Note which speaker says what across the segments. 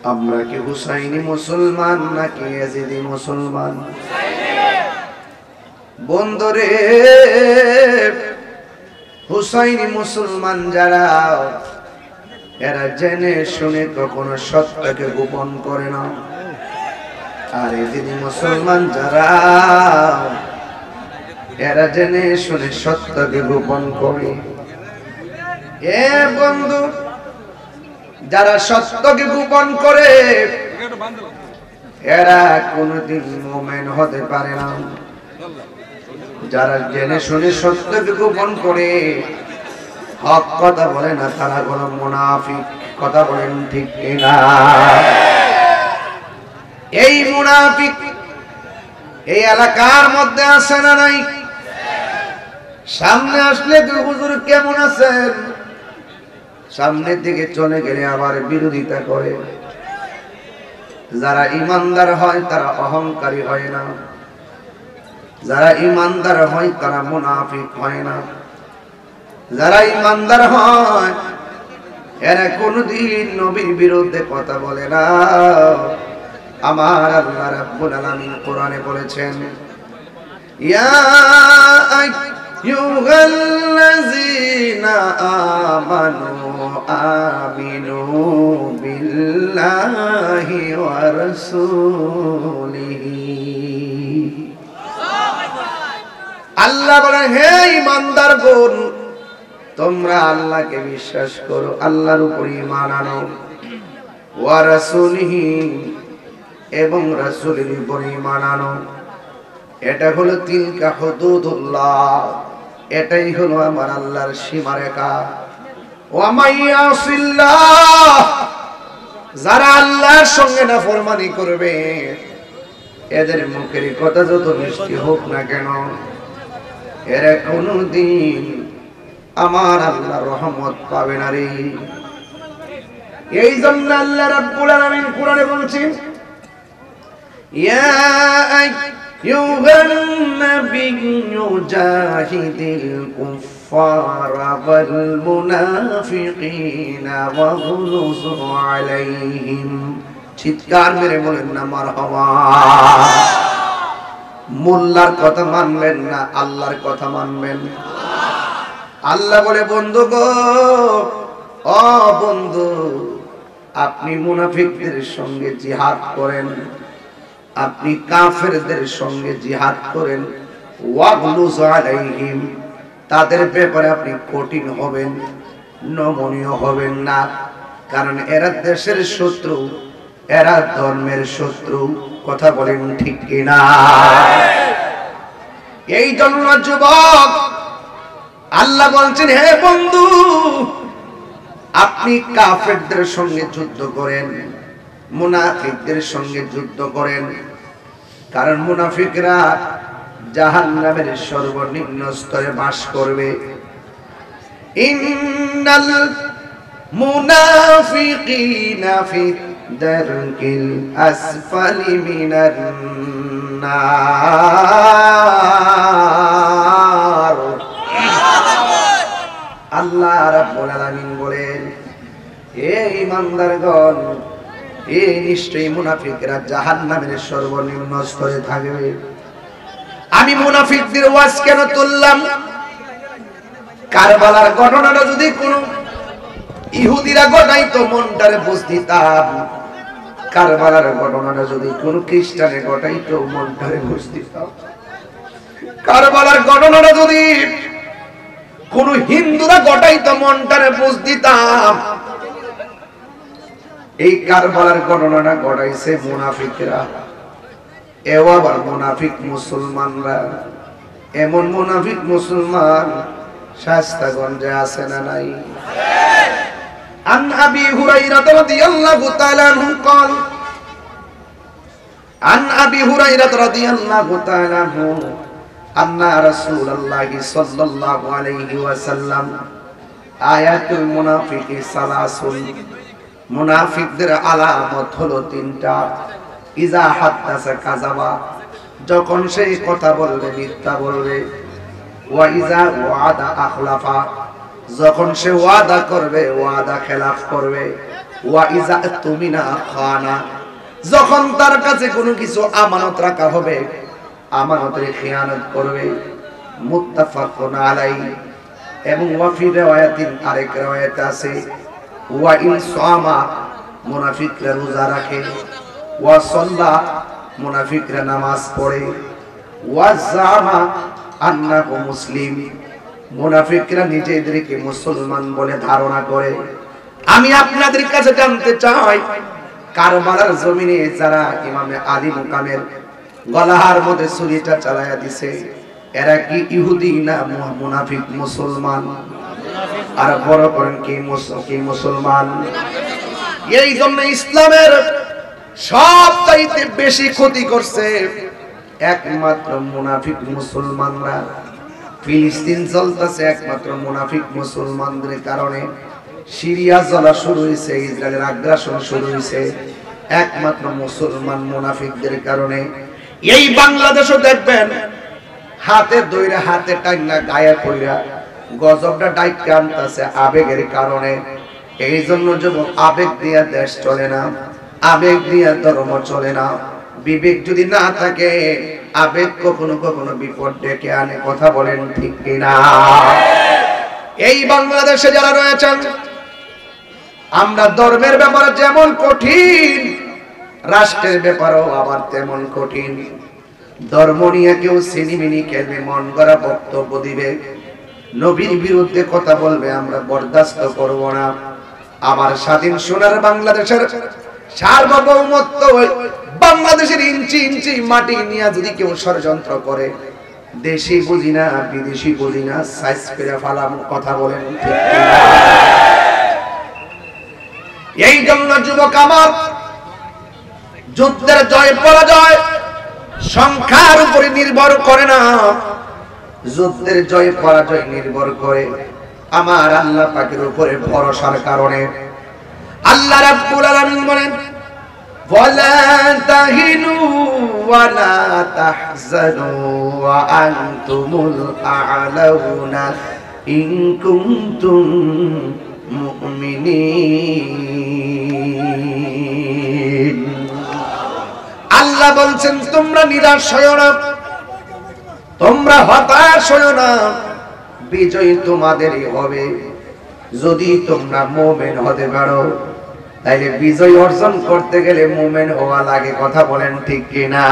Speaker 1: আমরা কি হুসাইনি মুসলমান নাকি ইয়াজিদি মুসলমান? বন্ধুরে, হুসাইনি মুসলমান যারা, এরা জেনে শুনে কখনো সত্যকে গোপন করে না। আর ইয়াজিদি মুসলমান যারা, এরা জেনে শুনে সত্যকে গোপন করে। এ বন্ধু, যারা সত্যকে গোপন করে এরা কোনদিন মুমিন হতে পারে না। যারা জেনে শুনে সত্যকে গোপন করে হক কথা বলে না, তারা হলো মুনাফিক। কথা বলেন ঠিক কিনা? এই মুনাফিক এই এলাকার মধ্যে আছে না নাই? সামনে আসলে তুই হুজুর কেমন আছেন, সামনের দিকে চলে গেলে আবার বিরোধিতা করে। যারা ইমানদার হয় তারা অহংকারী হয় না, যারা ইমানদার হয় তারা মুনাফিক হয় না। যারা ইমানদার হয় এরা কোনদিন নবীর বিরুদ্ধে কথা বলে না। আমার আল্লাহ রাব্বুল আলামিন কোরআনে বলেছেন, ইয়া আইয়ুহাল্লাযীনা আমানু আমিনু বিল্লাহি ওয়া রাসূলিহি। আল্লাহ বলেন, হে ঈমানদারগণ, তোমরা আল্লাহকে বিশ্বাস করো, আল্লাহর উপর ঈমান আনো, ওয়া রাসূলিহি, এবং রাসূলের উপর ঈমান আনো। এটা হলো তিলকা হুদুদুল্লাহ, এটাই হলো আমার আল্লাহর সীমারেখা। ওয়া মাইয়াসিল্লাহ, যারা আল্লাহর সঙ্গে নাফরমানি করবে এদের মুখের কথা যত মিষ্টি হোক না কেন, এরা কোনদিন আমার আল্লাহর রহমত পাবে না রে। এই জন্য আল্লাহ রাব্বুল আলামিন কোরআনে বলছেন, ইয়া আইয়ুহান নাবিয়্যু জাহিদিল কুফফারা ওয়াল মুনাফিকিনা ওয়াগলুজ আলাইহিম। চিৎকার মেরে বলেন না মারহাবা। মোল্লার কথা মানবেন না, আল্লাহর কথা মানবেন। আল্লাহ বলে, বন্ধু গো, ও বন্ধু, আপনি মুনাফিকদের সঙ্গে জিহাদ করেন, আপনি কাফেরদের সঙ্গে জিহাদ করেন। ওয়াগলুজ আলাইহিম, তাদের ব্যাপারে আপনি কঠিন হবেন, নমনীয় হবেন না। কারণ এরা দেশের শত্রু, এরা ধর্মের শত্রু। কথা বলেন ঠিক কিনা? এই জন্য যুবক আল্লাহ বলছেন, হে বন্ধু, আপনি কাফেরদের সঙ্গে যুদ্ধ করেন, মুনাফিকদের সঙ্গে যুদ্ধ করেন। কারণ মুনাফিকরা জাহান্নামের সর্বনিম্ন স্তরে বাস করবে। ইন্নাল মুনাফিকিনা ফি দারকিল আসফালি মিনান নার। আল্লাহ রাব্বুল আলামিন বলেন, হে ঈমানদারগণ, এই নিশ্চয়ই মুনাফিকরা জাহান্নামের সর্বনিম্ন স্তরে থাকবে। আমি মুনাফিকদের ওয়াজ কেন তুললাম? কারবালার ঘটনাটা যদি কোন ইহুদিরা ঘটাইতো মনটারে বুঝ দিতাম, কারবালার ঘটনাটা যদি কোন খ্রিস্টানে ঘটাইতো মনটারে বুঝ দিতাম, কারবালার ঘটনাটা যদি কোন হিন্দুরা ঘটাইতো মনটারে বুঝ দিতাম। এই কারবালার ঘটনাটা ঘটাইছে মুনাফিকরা। এও আবার মুনাফিক মুসলমানরা। এমন মুনাফিক মুসলমান শাস্তাগঞ্জে আছে না নাই? আন আবি হুরায়রা রাদিয়াল্লাহু তাআলা আনহু قال আন আবি হুরায়রা রাদিয়াল্লাহু তাআলা আনহু আন্না রাসূলুল্লাহি সাল্লাল্লাহু আলাইহি ওয়াসাল্লাম আয়াতুল মুনাফিকি সালাসুন। মুনাফিকদের আলামত হলো তিনটা। ইজা হাদাসা কাযাবা, যখন সে কথা বলবে মিথ্যা বলবে। ওয়া ইজা ওয়াদা আখলাফা, যখন সে ওয়াদা করবে ওয়াদা খেলাফ করবে। ওয়া ইযা তুমিনা খানা, যখন তার কাছে কোনো কিছু আমানত রাখা হবে আমানতের খেয়ানত করবে। মুত্তাফাকুন আলাইহি। এবং ওয়া ফি riwayatin, আরেক riwayat আছে ওয়া ইন সামা, মুনাফিকরা রোজা রাখে, ওয়া সাল্লা, মুনাফিকরা নামাজ পড়ে, ওয়া জামা আন্নাহু মুসলিম, মুনাফিকরা নিজেদেরকে মুসলমান বলে ধারণা করে। আমি আপনাদের কাছে জানতে চাই, কারবালার জমিনে যারা ইমামে আলী মুকামের গলার মধ্যে ছুরিটা চালায়া দিছে, এরা কি ইহুদি না মুনাফিক মুসলমান? আর বড় করেন কি মুসলমান? এই জন্য ইসলামের সবচাইতে বেশি ক্ষতি করছে একমাত্র মুনাফিক মুসলমানরা। ফিলিস্তিন চলতেছে একমাত্র মুনাফিক মুসলমানদের কারণে। সিরিয়া জ্বলা শুরু হয়েছে, ইসরায়েলের আগ্রাসন শুরু হয়েছে একমাত্র মুসলমান মুনাফিকদের কারণে। এই বাংলাদেশও দেখবেন হাতে দইরা হাতে টাইনা গায়ে পড়া গজবটা ডাইকা আনতেছে আবেগের কারণে। এই জন্য যুবক, আবেগ দিয়ে দেশ চলে না, আবেগ দিয়ে ধর্ম চলে না। বিবেক যদি না থাকে আবেগ কখনো কখনো বিপদ ডেকে আনে। কথা বলেন ঠিক কিনা? এই বাংলাদেশে যারা রয়েছেন, আমরা ধর্মের ব্যাপারে যেমন কঠিন, রাষ্ট্রের ব্যাপারেও আবার তেমন কঠিন। ধর্ম নিয়ে কেউ সিনিমিনি খেলবে, মন গড়া বক্তব্য দিবে, নবীর বিরুদ্ধে কথা বলবে, আমরা বরদাস্ত করব না। আবার স্বাধীন সোনার বাংলাদেশের সার্বভৌমত্ব, বাংলাদেশের ইঞ্চি ইঞ্চি মাটি নিয়ে যদি কেউ ষড়যন্ত্র করে, দেশি বুঝি না বিদেশি বুঝি না, সাইজ করে ফালাম। কথা বলেন ঠিক কিনা? এই জন্য যুবক আমার, যুদ্ধের জয় পরাজয় সংখ্যার উপরে নির্ভর করে না, যুদ্ধের জয় পরাজয় নির্ভর করে আমার আল্লাহ পাকের উপরে ভরসার কারণে। আল্লাহ রাব্বুল আলামিন বলেন, ওয়ালা তাহিনু ওয়ালা তাহজানু ওয়া আনতুমুল আ'লাউনা ইন কুনতুম মুমিনিন। আল্লাহ বলছেন, তোমরা নিরাশ হয়ো না, তোমরা হতাশ হয়ো না, বিজয় তোমাদেরই হবে যদি তোমরা মুমিন হতে পারো। তাইলে বিজয় অর্জন করতে গেলে মুমিন হওয়া লাগে। কথা বলেন ঠিক কিনা?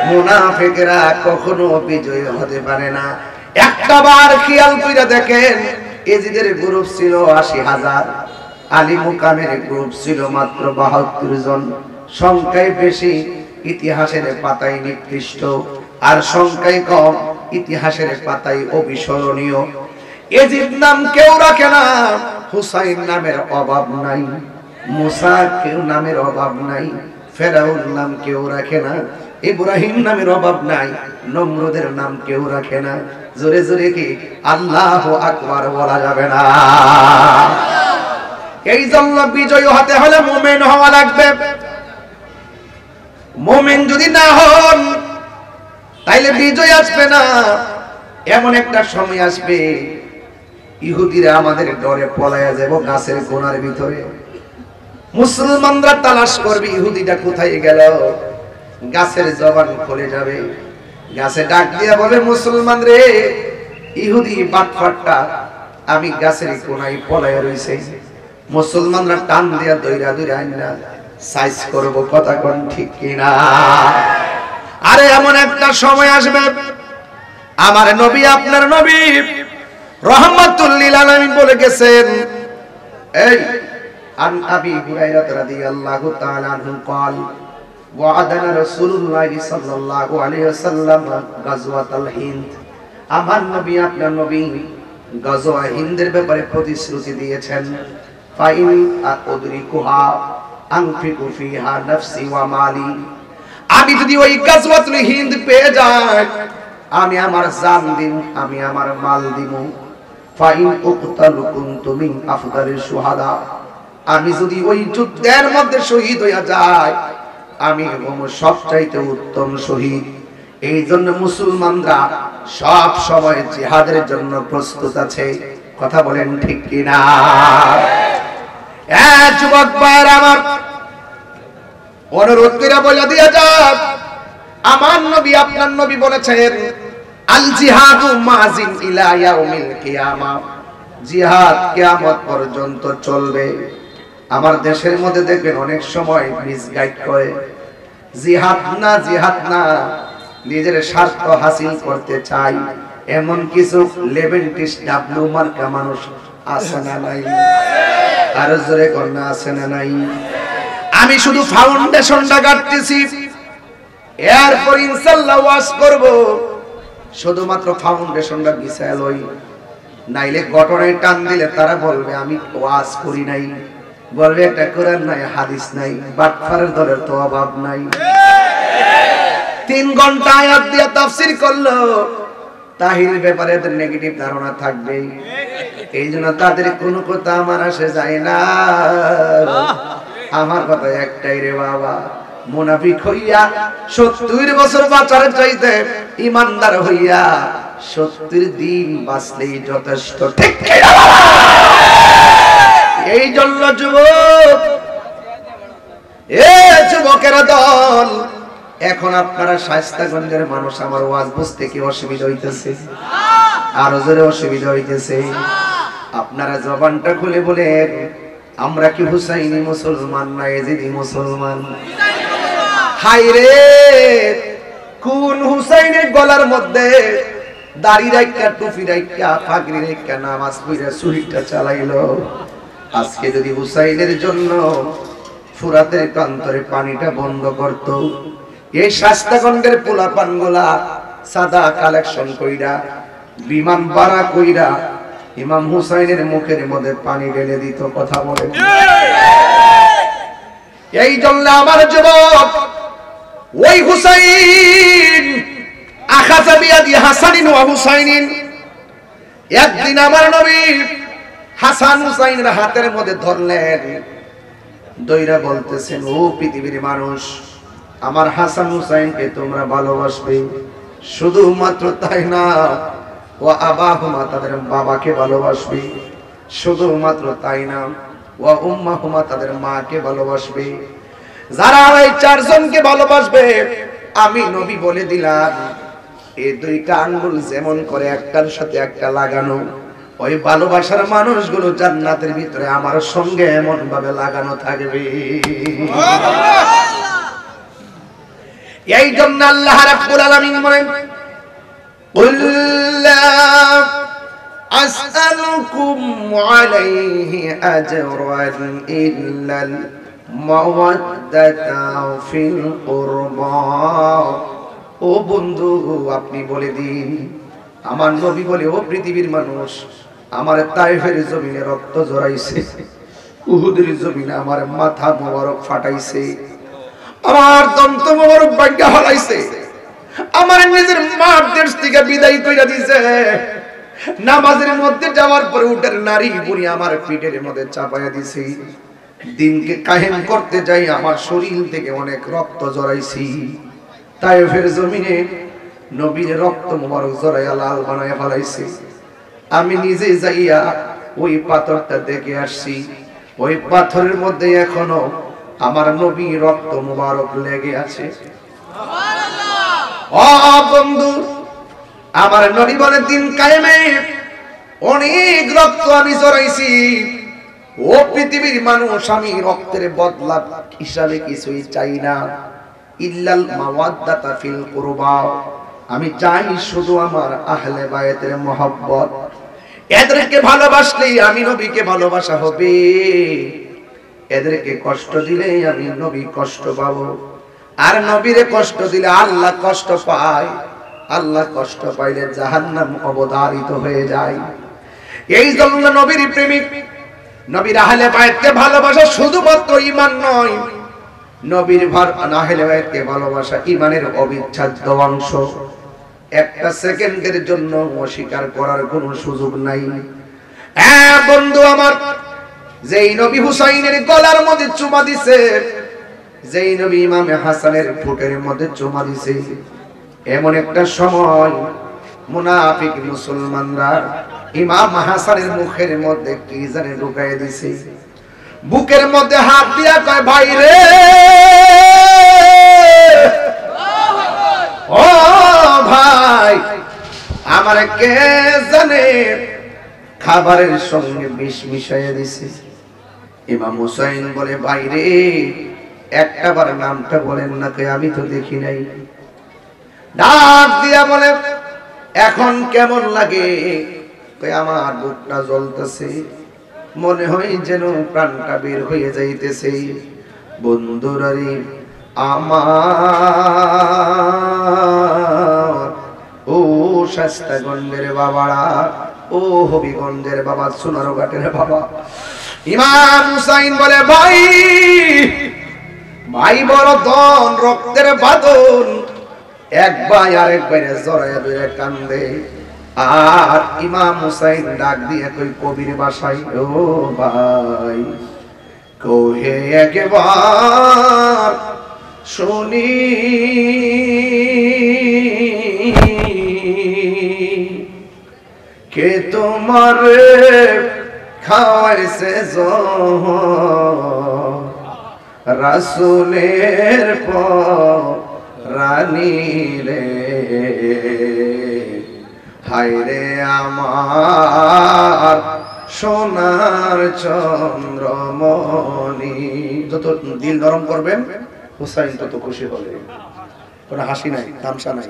Speaker 1: মুনাফিকরা কখনো বিজয় হতে পারে না। একটা বার খেয়াল কইরা দেখেন, এজিদের গ্রুপ ছিল ৮০,০০০, আলী মুকামের গ্রুপ ছিল মাত্র ৭২ জন। সংখ্যায় বেশি, ইতিহাসের পাতায় নিকৃষ্ট, আর সংখ্যায় কম, ইতিহাসের পাতায় অবিস্মরণীয়। এজিদ নাম কেউ রাখে না, হুসাইন নামের অভাব নাই, মুসা কেউ নামের অভাব নাই, ফেরাউন নাম কেউ রাখে না, ইব্রাহিম নামের অভাব নাই, নমরুদের নাম কেউ রাখে না। জোরে জোরে কি আল্লাহু আকবার বলা যাবে না? এই জন্য বিজয় হতে হলে মুমিন হওয়া লাগবে। মুমিন যদি না হন তাইলে বিজয় আসবে না। এমন একটা সময় আসবে, ইহুদিরা আমাদের ডরে পলায়া যাব গাছের কোণার ভিতরে। মুসলমানরা তালাশ করবে ইহুদিটা কোথায় গেল, গাছের জবান খুলে যাবে, গাছে ডাক দিয়া বলে, মুসলমান রে, ইহুদি বাটফাটটা আমি গাছের কোণায় পলায়া রইছে। মুসলমানরা টান দিয়া দইরা দইরা আইনা সাইজ করব। কথা কোন ঠিক কিনা? আরে এমন একটা সময় আসবে, আমার নবী আপনার নবী রাহমাতুল লিল আলামিন বলে গেছেন, এই আন আবি হুরায়রা রাদিয়াল্লাহু তাআলা আনহু قال ওয়াদানা রাসূলুল্লাহ সাল্লাল্লাহু আলাইহি ওয়াসাল্লাম গাজওয়াতুল হিন্দ। আমার নবী আপনার নবী গাজওয়া হিন্দের ব্যাপারে প্রতিশ্রুতি দিয়েছেন, ফাইন আদরিকুহা আনফিকু ফিহা নাফসি ওয়া মালি। আমি যদি ওই গাজওয়াতুল হিন্দ পেয়ে যাই, আমি আমার জান দিম, আমি আমার মাল দিব। ফাইন উকতালু কুনতু মিন আফদালিশ শুহাদা। আমি যদি ওই যুদ্ধের মধ্যে শহীদ হইয়া যাই, আমি হব সবচাইতে উত্তম শহীদ। এই জন্য মুসলমানরা সব সময় জিহাদের জন্য প্রস্তুত আছে। কথা বলেন ঠিক কিনা? যুবক ভাইরা আমার, অনুরোধ করে বলে দিয়া যাক, আমার নবী আপনার নবী বলেছেন আল জিহাদু মাজিন ইলা ইয়াউমিল কিয়ামা, জিহাদ কিয়ামত পর্যন্ত চলবে। আমার দেশের মধ্যে দেখবেন অনেক সময় মিসগাইড করে, জিহাদ না জিহাদ না, নিজের স্বার্থ হাসিল করতে চাই এমন কিছু লেভেন্টিস ডাব্লিউ মার্কা মানুষ আছে না নাই? আর জোরে কন্যা আছে না নাই? আমি শুধু ফাউন্ডেশনটা গাড়তেছি, এরপর ইনশাআল্লাহ ওয়াজ করব। শুধুমাত্র ফাউন্ডেশনটা বিছায় লই, নাইলে ঘটনায় টান দিলে তারা বলবে আমি ওয়াজ করি নাই, বলবে একটা কোরআন নাই হাদিস নাই, বাটফারের দলের তো অভাব নাই। 3 ঘন্টা আয়াত দিয়ে তাফসীর করলো, তাহির ব্যাপারে এদের নেগেটিভ ধারণা থাকবে। এই জন্য তাদের কোনো কথা আমার আসে যায় না। আমার কথা একটাই রে বাবা, মুনাফিক হইয়া 70 বছর বাঁচার চাইতে ইমানদার হইয়া 70 দিন বাঁচলেই যথেষ্ট, ঠিক কিনা? এই জন্য যুবকেরা দল, এখন আপনারা শায়েস্তাগঞ্জের মানুষ, আমার ওয়াজ বুঝতে কি অসুবিধা হইতেছে? আরো জোরে অসুবিধা হইতেছে? আপনারা জবানটা খুলে বলেন, আমরা কি হুসাইনি মুসলমান না এজিদি মুসলমান? হায় রে, কোন হুসাইনের গলার মধ্যে দাড়ি রাখা, টুপি রাখা, পাগড়ি রাখা নামাজ পড়ে ছুরিটা চালাইলো। আজকে যদি হুসাইনের জন্য ফুরাতের প্রান্তরে পানিটা বন্ধ করত, এই শায়েস্তাগঞ্জের পোলাপানগুলা সাদা কালেকশন কইরা বিমান ভাড়া কইরা ইমাম হুসাইনের মুখের মধ্যে পানি ঢেলে দিত। কথা বলেন। এই জন্য আমার যুবক, ওই হুসাইন আখাযা বিয়াদি হাসানিন ওয়া হুসাইনিন, একদিন আমার নবী হাসান হুসাইনের হাতের মধ্যে ধরলেন, দইরা বলতেছেন, ও পৃথিবীর মানুষ, আমার হাসান হুসাইনকে তোমরা ভালোবাসবে, শুধুমাত্র তাই না, ও আবাহুমা, তাদের বাবাকে ভালোবাসবে, শুধুমাত্র তাই না, ও উম্মাহুমা, তাদের মাকে ভালোবাসবে। যারা এই 4 জনকে ভালোবাসবে, আমি নবী বলে দিলাম, এই 2টা আঙ্গুল যেমন করে একটার সাথে একটা লাগানো, ওই ভালোবাসার মানুষগুলো জান্নাতের ভিতরে আমার সঙ্গে এমন ভাবে লাগানো থাকবে। এই জন্য আল্লাহ রাব্বুল আলামিন বলেন, কুল লা আসআলুকুম আলাইহি আজরান ইল্লাল মাওয়াদ্দাতা ফিল কুরবা। ও বন্ধু, আপনি বলে দিন, আমার নবী বলে, ও পৃথিবীর মানুষ, আমার তায়েফের জমিনে রক্ত ঝরাইছে, উহুদের জমিনে আমার মাথা মোবারক ফাটাইছে, আমার দন্ত মোবারক ভাঙ্গা হলাইছে, আমার নিজের মার দেশ থেকে বিদায় কইরা দিয়েছে, নামাজের মধ্যে যাওয়ার পরে উটের নারী বুড়ি আমার পিঠের মধ্যে চাপাইয়া দিছে, দিনকে কায়েম করতে যাই আমার শরীর থেকে অনেক রক্ত ঝরাইছি। তায়েফের জমিনে নবীর রক্ত মোবারক জড়াইয়া লাল বানাইয়া ফেলাইছে। আমি নিজে যাইয়া ওই পাথরটা দেখে আসছি, ওই পাথরের মধ্যে এখনো আমার নবী রক্ত মোবারক লেগে আছে। ও বন্ধু, আমার নবী বলে, দিন কায়েমে অনেক রক্ত আমি জড়াইছি। ও পৃথিবীর মানুষ, আমি রক্তের বদলা হিসাবে কিছুই চাই না, ইল্লাল মাওয়াদ্দাতা ফিল কুরবা, আমি চাই শুধু আমার আহলে বায়তের মহব্বত। এদেরকে ভালোবাসলেই আমি নবীকে ভালোবাসা হবে, এদেরকে কষ্ট দিলে আমি নবী কষ্ট পাবো, আর নবীরে কষ্ট দিলে আল্লাহ কষ্ট পায়, আল্লাহ কষ্ট পাইলে জাহান্নাম অবধারিত হয়ে যায়। এই জন্য নবীর প্রেমিক, নবীর আহলে বায়তকে ভালোবাসা শুধুমাত্র ঈমান নয়, নবীর আহলে বায়তকে ভালোবাসা ঈমানের অবিচ্ছেদ্য অংশ। একটা সেকেন্ডের জন্য অস্বীকার করার কোনো সুযোগ নাই। হ্যাঁ বন্ধু আমার, যেই নবী হুসাইনের গলার মধ্যে চুমা দিছে, যেই নবী ইমামে হাসানের ঠোঁটের মধ্যে চুমা দিছে, এমন একটা সময় মুনাফিক মুসলমানরা ইমাম হাসানের মুখের মধ্যে কি জানে ঢুকাই দিছে। বুকের মধ্যে হাত দিয়া কয় ভাই রে ও ভাই আমার কে জানে খাবারের সঙ্গে বিষ মিশাইয়া দিছে। ইমাম হুসাইন বলে ভাই রে একটাবার নামটা বলেন না, কে আমি তো দেখি নাই। ডাক দিয়া বলে এখন কেমন লাগে? আমার বুকটা জ্বলতেছে, মনে হয় যেন প্রাণটা বের হয়ে যাইতেছে। বন্ধুরা রে আমার, ও শাস্তাগঞ্জের বাবারা, ও হবিগঞ্জের বাবা, সোনারঘাটের বাবা, ইমাম হুসাইন বলে ভাই ভাই বড় ধন, রক্তের বাঁধন। এক ভাই আরেক ভাইরে জড়াইয়া ধরে কান্দে। আর ইমাম হুসাইন ডাক দিয়ে কই কবির ভাষায়, ও ভাই কহে একবার শুনি কে তোমার খাওয়াইছে রাসূলের রানী রে, হায় রে আমার সোনার চন্দ্রমণি। যত দিল নরম করবেন হুসাইন তত খুশি হবে। কোনো হাসি নাই, তামসা নাই,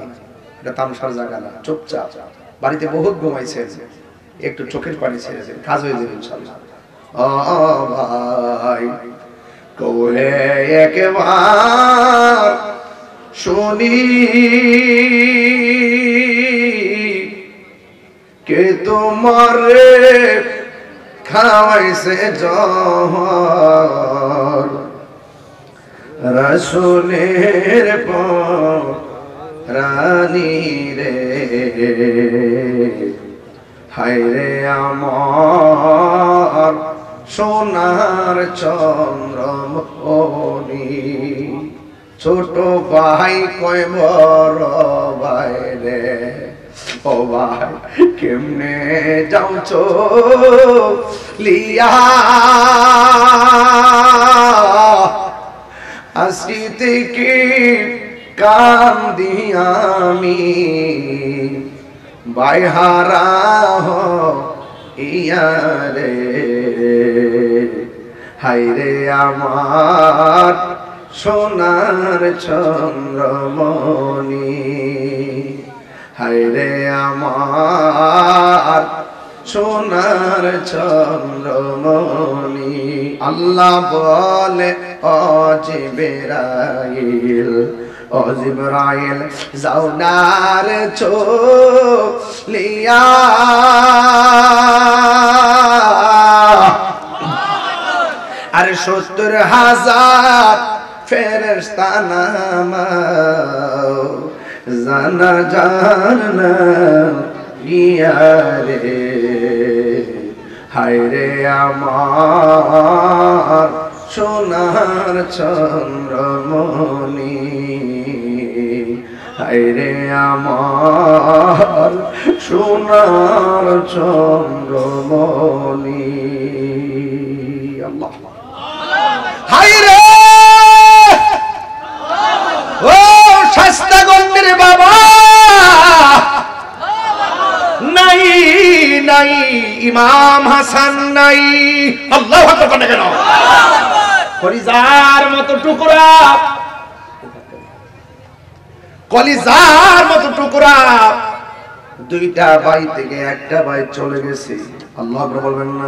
Speaker 1: এটা তামসার জায়গা না। চুপচাপ বাড়িতে বহুত ঘুমাইছেন, একটু চোখের পানি ছেড়ে দেন, কাজ হয়ে যাবে ইনশাআল্লাহ। ও ভাই কোহে একবার শুনি কে তোমার খাওয়াইছে জহর রাসূলের রানী রে, হায় রে আমার সোনার চন্দ্রমণি। ছোট ভাই কয় বড় ভাই রে, ও ভাই কেমনে যাচ্ছ লিয়া আসি থেকে কান্দি আমি বাইহারা ইয়ারে, হায় রে আমার সোনার চন্দ্রমণি, হায় রে আমার সোনার চন্দ্রমণি। আল্লাহ বলে ও জিবরাইল, ও জিবরাইল যাও নার চলিয়া আর ৭০,০০০ ফেরেশতা নামাও জানা জানা রে, হায় রে আমার সোনার চন্দ্রমণি, হায় রে আমার সোনার চন্দ্রমণি। আল্লাহ হায় রে ও শাস্তাগঞ্জের বাবা, নাই নাই ইমাম হাসান নাই। আল্লাহু আকবার কেন? কলিজার মতো টুকরা, কলিজার মতো টুকরা। দুইটা ভাই থেকে একটা ভাই চলে গেছে। আল্লাহু আকবার বলবেন না?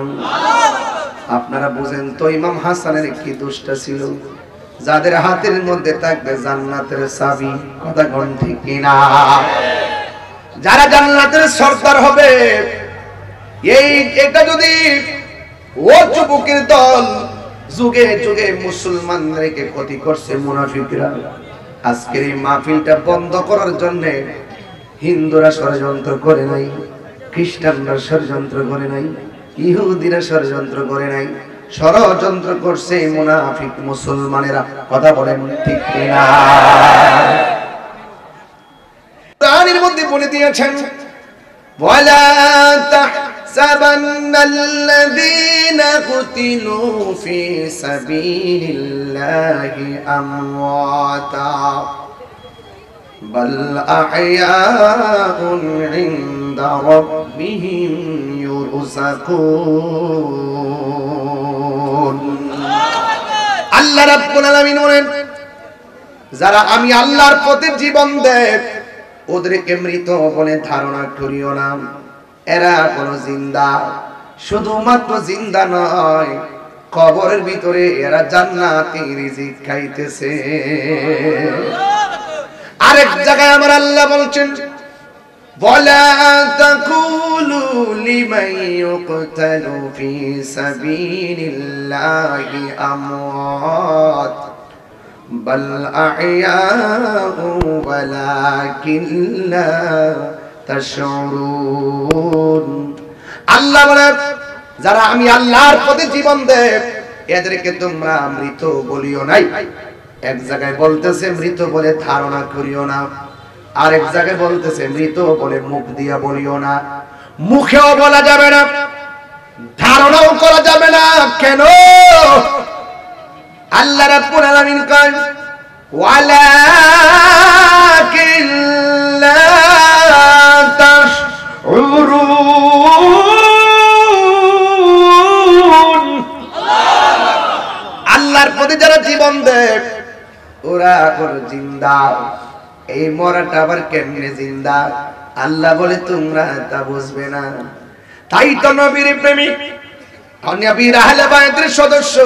Speaker 1: আপনারা বুঝেন তো ইমাম হাসানের কি দোষটা ছিল? যাদের হাতের মধ্যে থাকবে জান্নাতের চাবি, কথা কোন ঠিক কিনা? যারা জান্নাতের সরদার হবে, এটা যদি ও যুবকের দল যুগে যুগে মুসলমানদেরকে ক্ষতি করছে মুনাফিকরা, আজকের এই মাহফিলটা বন্ধ করার জন্য হিন্দুরা ষড়যন্ত্র করে নাই, খ্রিস্টানরা ষড়যন্ত্র করে নাই, ইহুদিরা ষড়যন্ত্র করে নাই, ষড়যন্ত্র করছে মুনাফিক মুসলমানেরা। কথা বলেন ঠিক কিনা? কোরআনের মধ্যে বলে দিয়েছেন ওয়ালা يحسبن الذين قتلوا في سبيل الله أمواتا بل أحياء عند ربهم يرزقون আল্লাহ রাব্বুল আলামিন বলেন যারা আমি আল্লাহর পথে জীবন দেয় ওদেরকে মৃত বলে ধারণা করিও না এরা কোনো জিন্দা শুধুমাত্র জিন্দা নয় কবরের ভিতরে এরা জান্নাতি রিজিক খাইতেছে আরেক জায়গায় আমার আল্লাহ বলছেন ওয়ালা তাকুলু লিমান ইউকতালু ফি সাবিলিল্লাহি আমওয়াত বাল আহইয়াউ ওয়ালাকিন লা তাশউরুন আল্লাহ বলেন যারা আমি আল্লাহর পথে জীবন দেয় এদেরকে তোমরা মৃত বলিও নাই এক জায়গায় বলতেছে মৃত বলে ধারণা করিও না আরেক জায়গায় বলতেছে মৃত বলে মুখ দিয়া বলিও না মুখেও বলা যাবে না ধারণাও করা যাবে না কেন আল্লাহ রাব্বুল আলামিন কয় ওয়ালাকিন লা তাশউরুন আল্লাহর পথে যারা জীবন দেয় ওরা কোন জিন্দা এই মরাটা আবার কেমনে জিন্দা আল্লাহ বলে তোমরা তা বুঝবে না তাই তো নবীর প্রেমিক নবীর আহলে বায়তের সদস্য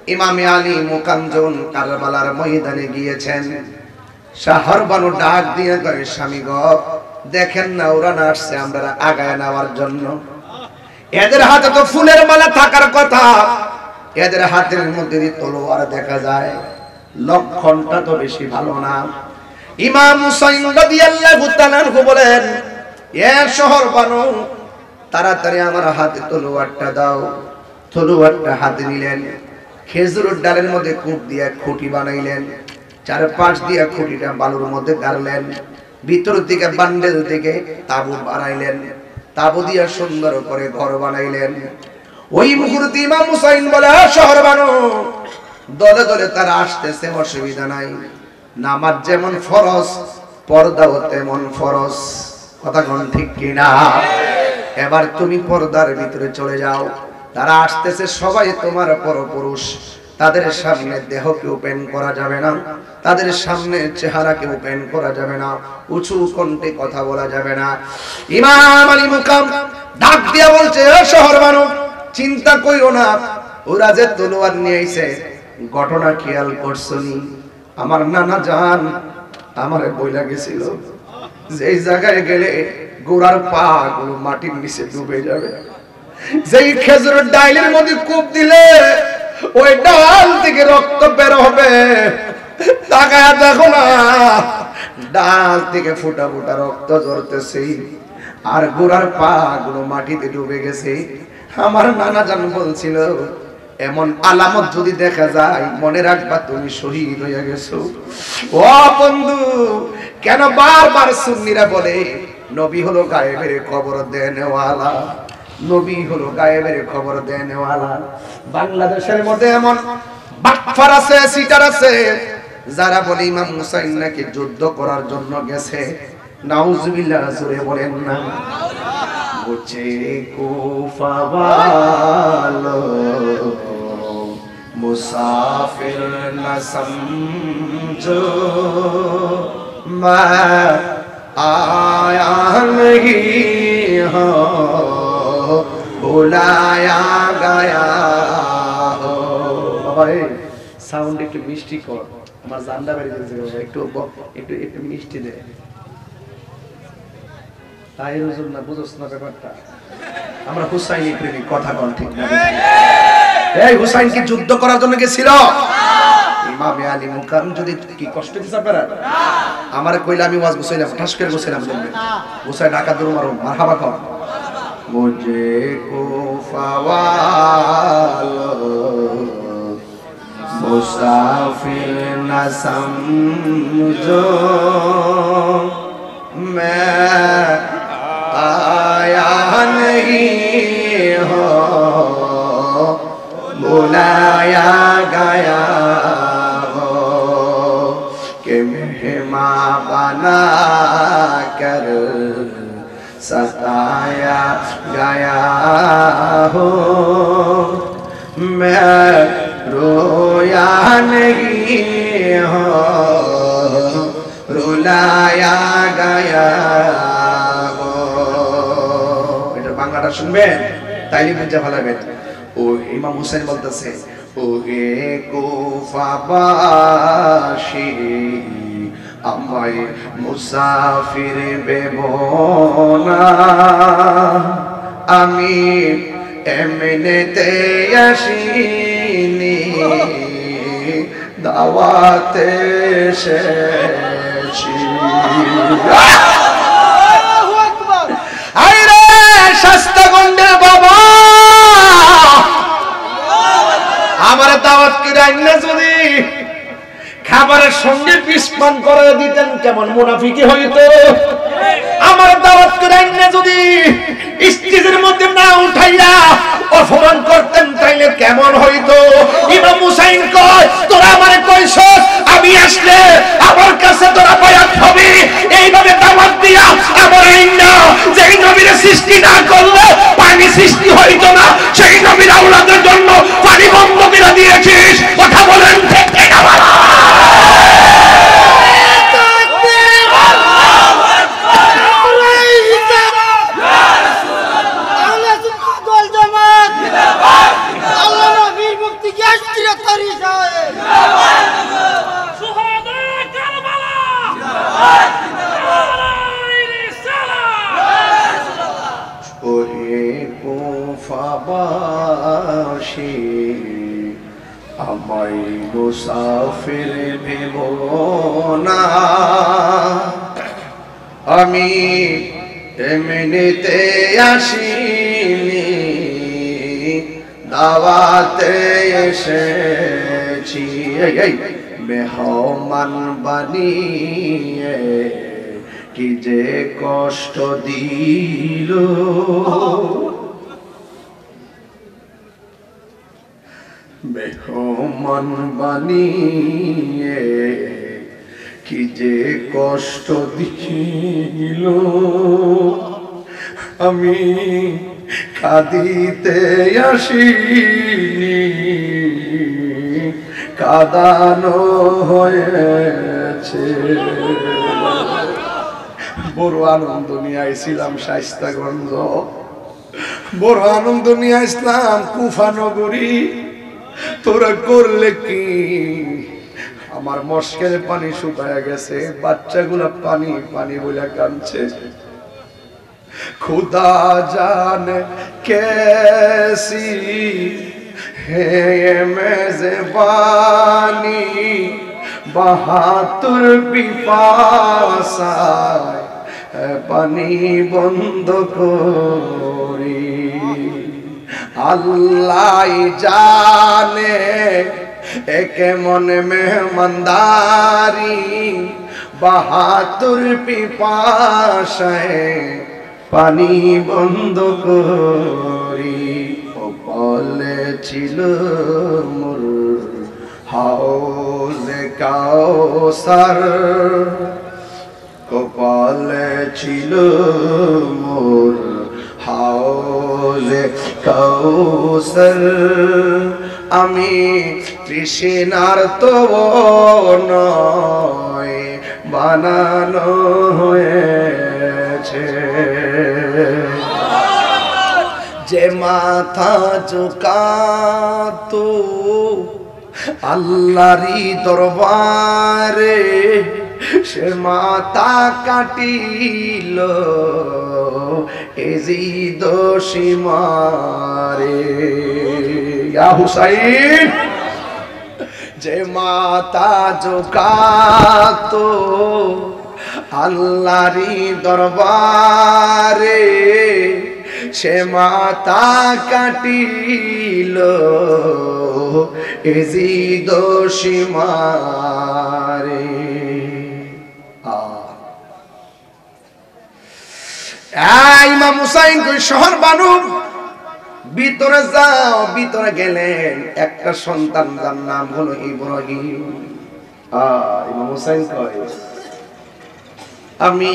Speaker 1: ইমামে আলী মুকামজন কারবালার ময়দানে গিয়েছেন শহর বানু ডাক দিয়ে কয় স্বামী গো দেখেন না ওরা না আসছে আমরা আগায় নেওয়ার জন্য এদের হাতে তো ফুলের মালা থাকার কথা এদের হাতের মধ্যে তলোয়ার দেখা যায় লক্ষণটা তো বেশি ভালো না ইমাম হুসাইন রাদিয়াল্লাহু তাআলা বলেন এ শহর বানু তাড়াতাড়ি আমার হাতে তলোয়ারটা দাও তলোয়ারটা হাতে নিলেন খেজুরের ডালের মধ্যে কূপ দিয়ে খুঁটি বানাইলেন চারপাশ দিয়ে খুঁটিটা বালুর মধ্যে গাড়লেন ভিতর দিকে বান্ডেল থেকে তাবু বানাইলেন তাবু দিয়ে সুন্দর করে ঘর বানাইলেন ওই মুহূর্তে ইমাম হুসাইন বলে শহর বানু দলে দলে তারা আসতেছে অসুবিধা নাই নামাজ যেমন ফরজ পর্দাও তেমন ফরজ কথা কোন ঠিক কিনা এবার তুমি পর্দার ভিতরে চলে যাও তারা আসতেছে সবাই তোমার পরপুরুষ তাদের সামনে দেহকে ওপেন করা যাবে না তাদের সামনে চেহারাকে ওপেন করা যাবে না উঁচু কণ্ঠে কথা বলা যাবে না ইমাম আলী মুকাম ডাক দিয়া বলছে ও শহর বানু চিন্তা কইও না ওরা যে তলোয়ার নিয়ে আইছে ঘটনা খেয়াল করছনি আমার নানা জান আমারে বইলা গেছিল যেই জায়গায় গেলে গোড়ার পা গুলো মাটির নিচে ডুবে যাবে যেই খেজুরের ডালের মধ্যে কূপ দিলে ওই ডাল থেকে রক্ত বের হবে তাকায়া দেখো না ডাল থেকে ফুটা ফুটা রক্ত ঝরতেছে আর গোড়ার পা গুলো মাটিতে ডুবে গেছে আমার নানা জান বলছিল এমন আলামত যদি দেখা যায় মনে রাখবা তুমি শহীদ হয়ে গেছো ও বন্ধু কেন বারবার সুন্নিরা বলে নবী হলো গায়েবের খবর দেনেওয়ালা নবী হলো গায়েবের খবর দেনেওয়ালা বাংলাদেশের মধ্যে এমন বাটফার আছে সিটার আছে যারা বলে ইমাম হুসাইন নাকি যুদ্ধ করার জন্য গেছে নাউজুবিল্লাহ জোরে বলেন না মুঝে কুফা वालो मुसाफिर न समझो मैं आया नहीं हो बुलाया गया हो बाबा साउंड একটু মিষ্টি কর আমার জানলা বেরিয়ে যাচ্ছে একটু একটু একটু মিষ্টি দে তাই হুজুর না বুঝছ না ব্যাপারটা আমরা হুসাইনি প্রেমিক কথা বল ঠিক না এই হুসাইন কি যুদ্ধ করার জন্য গেছিল ইমাম আলী মুকাম যদি কি কষ্ট দিছে আপনারা আমারে কইলা আমি ওয়াজ গুছাইলাম ঠাস করে গুছাইলাম দেখবেন গুছাই ঢাকা দূর মারো মারহাবা কর মুঝে কুফা वालो मुसाफिर न समझो मैं आया नहीं हो, बुलाया गया हो कि मेहमान बना कर सताया गया हो। मैं रोया नहीं हो, रुलाया गया हो। এটা বাংলাটা শুনবেন তাইলে বুঝতে পারবেন। ও ইমাম হুসাইন বলতেছে, ও হে কুফাবাসী আমায় মুসাফির ভেবনা, আমি এমনিতে আসিনি, দাওয়াতে এসেছি। আরে শাস্তাগঞ্জের বাবা, আমার দাওয়াত কি রান্না যদি খাবারের সঙ্গে বিষ পান করে দিতেন কেমন মুনাফিকি হইতো। আমার দাওয়াত কি রান্না যদি স্টেজের মধ্যে না উঠাইয়া অপমান করতেন তাইলে কেমন হইতো। ইমাম হুসাইন কয়, তোরা আমারে কইছস আমি আসলে আমার কাছে তোরা বায়াত হবি, এইভাবে দাওয়াত দিয়া আমার আইনা যেই নবীর সৃষ্টি না করলে পানি সৃষ্টি হইতো না, সেই নবীর আওলাদের জন্য পানি বন্ধ করে দিয়েছিস। কথা বলেন ঠিক কিনা বলো। আমায় মুসাফির ভেবো না, আমি এমনিতে আসিনি, দাওয়াতে এসেছি। মেহমান বানিয়ে কি যে কষ্ট দিল, মেহমান বানিয়ে কি যে কষ্ট দিল, আমি কাঁদিতে আসিনি, কাঁদানো হয়েছে। বড় আনন্দ নিয়ে আইছিলাম শায়েস্তাগঞ্জ, বড় আনন্দ নিয়ে আসলাম কুফা নগরী। তোরা করলে কি? আমার মশকের পানি শুকায় গেছে, বাচ্চাগুলা পানি পানি বলে কাঁদছে। खुदा जाने कैसी है ये मेज़बानी, बहादुर पिपासाय पानी बंद करी। अल्लाह जाने एक मन मेहमानदारी, बहादुर पिपासाय পানি বন্ধ করি। ও বলেছিল মোর হাউজে কাউসার, ও বলেছিল মোর হাউজে কাউসার, আমি তৃষ্ণার তো নয় বানানো হয়েছে। যে মাথা ঝুঁকাতো আল্লাহরই দরবারে, সে মাথা কাটিল এজিদ সীমারে। ইয়া হুসাইন, যে মাথা ঝুঁকাতো আল্লাহরই দরবারে, সে মাথা কাটিল এজিদ সীমারে। ইমাম হুসাইন কই শহর বানু ভিতরে যাও। ভিতরে গেলেন, একটা সন্তান যার নাম হলো ইব্রাহিম। ইমাম হুসাইন কয় আমি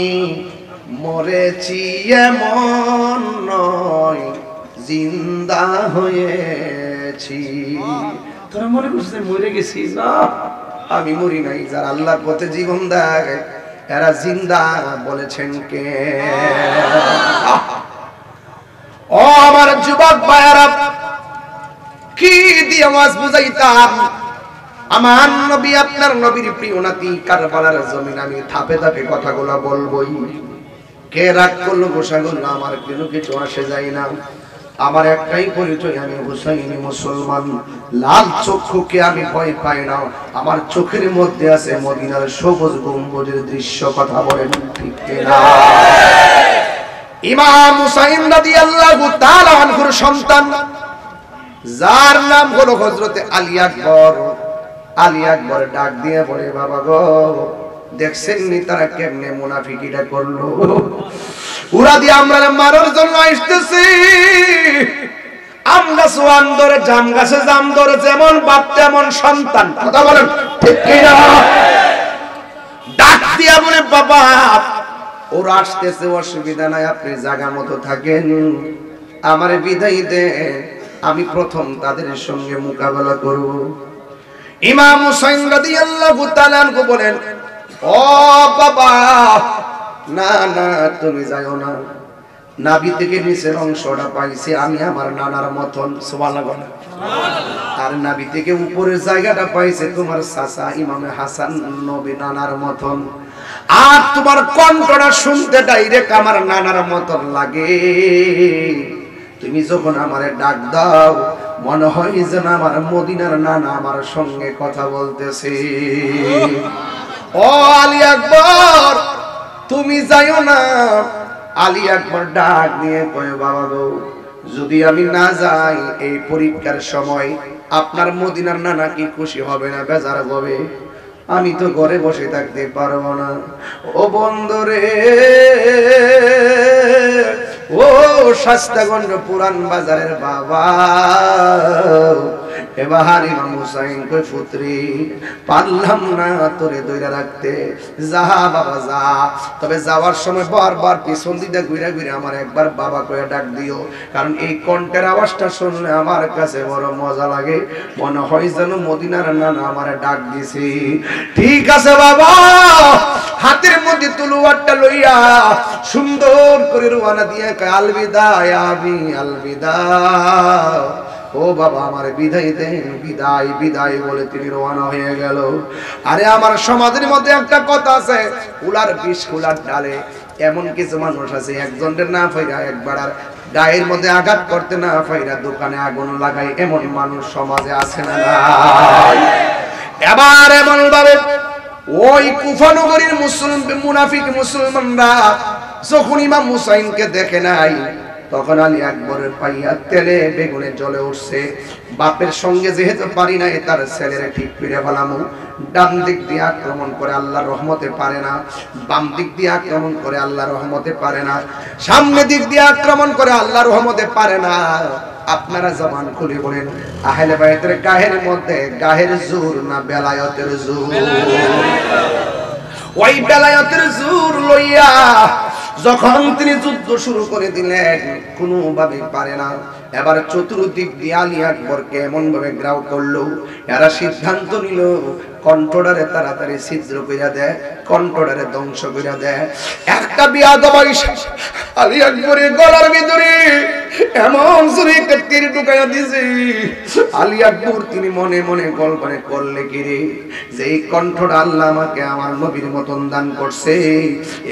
Speaker 1: মরেছি এমন নয়, জিন্দা হয়েছি। তোরা মনে করছিস মরে গেছি? না, আমি মরি নাই। যারা আল্লাহর পথে জীবন দেয় এরা জিন্দা বলেছেন কে? ও আমার যুবক ভাইরা, কি দিয়ে আওয়াজ বুঝাইতাম? আমার নবী আপনার নবীর প্রিয় নাতি কারবালার জমিন আমি ধাপে ধাপে কথাগুলো বলবোই। কে রাগ করলো গোসা করলো আমার কোনো কিছু আসে যায় না। আমার একটাই পরিচয়, আমি হুসাইনি মুসলমান। লাল চক্ষুকে আমি ভয় পাই না। আমার চোখের মধ্যে আছে মদিনার সবুজ গম্বুজের দৃশ্য। কথা বলেন ঠিক কিনা? ইমাম হুসাইন রাদিয়াল্লাহু তাআলা আনহুর সন্তান যার নাম হলো হযরতে আলী আকবর। আলী আকবর ডাক দিয়ে বলে বাবা গো, দেখছেন নি তারা কেমনে মুনাফিকিটা করলো? ওরা দিয়ে আমরা মারার জন্য আসতেছি। আমরা সোয়ান ধরে জাম গাছে জাম ধরে যেমন বাপ তেমন সন্তান। কথা বলেন ঠিক কিনা? ডাক দিয়া বলে বাবা ওরা আসতেছে, অসুবিধা নাই, আপনি জায়গা মতো থাকেন, আমার বিদায় দে, আমি প্রথম তাদের সঙ্গে মোকাবেলা করব। ইমাম হুসাইন রাদিয়াল্লাহু তাআলা আনহু বলেন ও বাবা না না তুমি যাও না। নাভি থেকে নিচের অংশটা পাইছি আমি আমার নানার মতন। সুবহানাল্লাহ। আর নাভি থেকে উপরের জায়গাটা পাইছে তোমার চাচা ইমামে হাসান নবী নানার মতন। আর তোমার কণ্ঠটা শুনতে ডাইরেক্ট আমার নানার মতন লাগে। তুমি যখন আমারে ডাক দাও মনে হয় যেন আমার মদিনার নানা আমার সঙ্গে কথা বলতেছে। ও আলী আকবর তুমি যাইও না। আলী আকবর ডাক দিয়ে কয় বাবা গো, যদি আমি না যাই এই পরীক্ষার সময় আপনার মদিনার নানা কি খুশি হবে না বেজার হবে? আমি তো ঘরে বসে থাকতে পারবো না। ও বন্ধুরে, ও শাস্তাগঞ্জ পুরান বাজারের বাবা, এবার ইমাম হুসাইন কই পুত্রী পারলাম না তোরে ধইরা রাখতে, যা বাবা যা। তবে যাওয়ার সময় বারবার পিছন দিকে ঘুরে ঘুরে আমার একবার বাবা কয়ে ডাক দিও, কারণ এই কণ্ঠের আওয়াজটা শুনলে আমার কাছে বড় মজা লাগে, মনে হয় যেন মদিনার নানা আমারে ডাক দিছে। ঠিক আছে বাবা। হাতের মধ্যে তলোয়ারটা লইয়া সুন্দর করে রওনা দিয়ে আলবিদা আবি আলবিদা, ও বাবা আমার বিদায় দেন, বিদায় বিদায় বলে তিনি রওনা হয়ে গেল। আরে আমার সমাজের মধ্যে একটা কথা আছে, কুলার বিষ কুলার ডালে। এমন কিছু মানুষ আছে একজনের না ফাইরা একবার আর গায়ের মধ্যে আঘাত করতে না ফাইরা দোকানে আগুন লাগায়, এমন মানুষ সমাজে আছে না? এবার এমন ভাবে ওই কুফা নগরীর মুসলিম মুনাফিক মুসলমানরা যখন ইমাম হুসাইনকে দেখে নাই তখন আলী আকবরের পাইয়া তেলে বেগুনে জ্বলে উঠছে। বাপের সঙ্গে যেহেতু পারি না তার ছেলেরা ঠিক ফিরে ফেলামু। ডান দিক দিয়ে আক্রমণ করে আল্লাহর রহমতে পারে না, বাম দিক দিয়ে আক্রমণ করে আল্লাহর রহমতে পারে না, সামনে দিক দিয়ে আক্রমণ করে আল্লাহর রহমতে পারে না। আপনারা জবান খুলে বলেন আহলে বাইতের গাহের মধ্যে গাহের জোর না বেলায়েতের জোর? ওই বেলায়েতের জোর লইয়া যখন তিনি যুদ্ধ শুরু করে দিলেন কোনোভাবে পারে না। এবার চতুর্দিক দিয়ে আলী আকবরকে এমন ভাবে গ্রাউ করলো, এরা সিদ্ধান্ত নিল কণ্ঠটারে তাড়াতাড়ি ছিদ্র কইরা দেয়, কণ্ঠটারে ধ্বংস কইরা দেয়। একটা বিয়াদব আলী আকবরের গলার ভিতরে এমন জোরে একটা তীর ঢুকাইয়া দিয়েছে। আলী আকবর তিনি মনে মনে কল্পনা করলে কি রে, যে এই কণ্ঠটা আল্লাহ আমাকে আমার নবীর মতন দান করছে,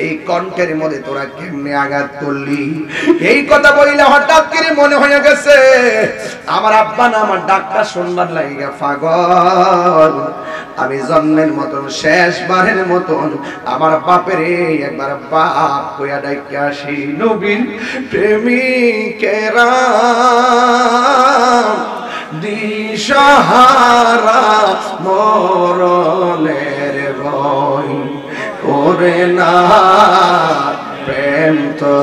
Speaker 1: এই কণ্ঠের মধ্যে তোরা কেমনে আঘাত করলি? এই কথা বললে হঠাৎ করে মনে হয়ে গেছে আমার আব্বা না আমার ডাকটা শুনবার লাগিয়া পাগল। আমি জন্মের মতন শেষবারের মতন আমার বাপের একবার বাপ কইয়া ডাইকে আসি। নবীন প্রেমিকেরা দিশাহারা মরণের ভয় করে না, প্রেম তো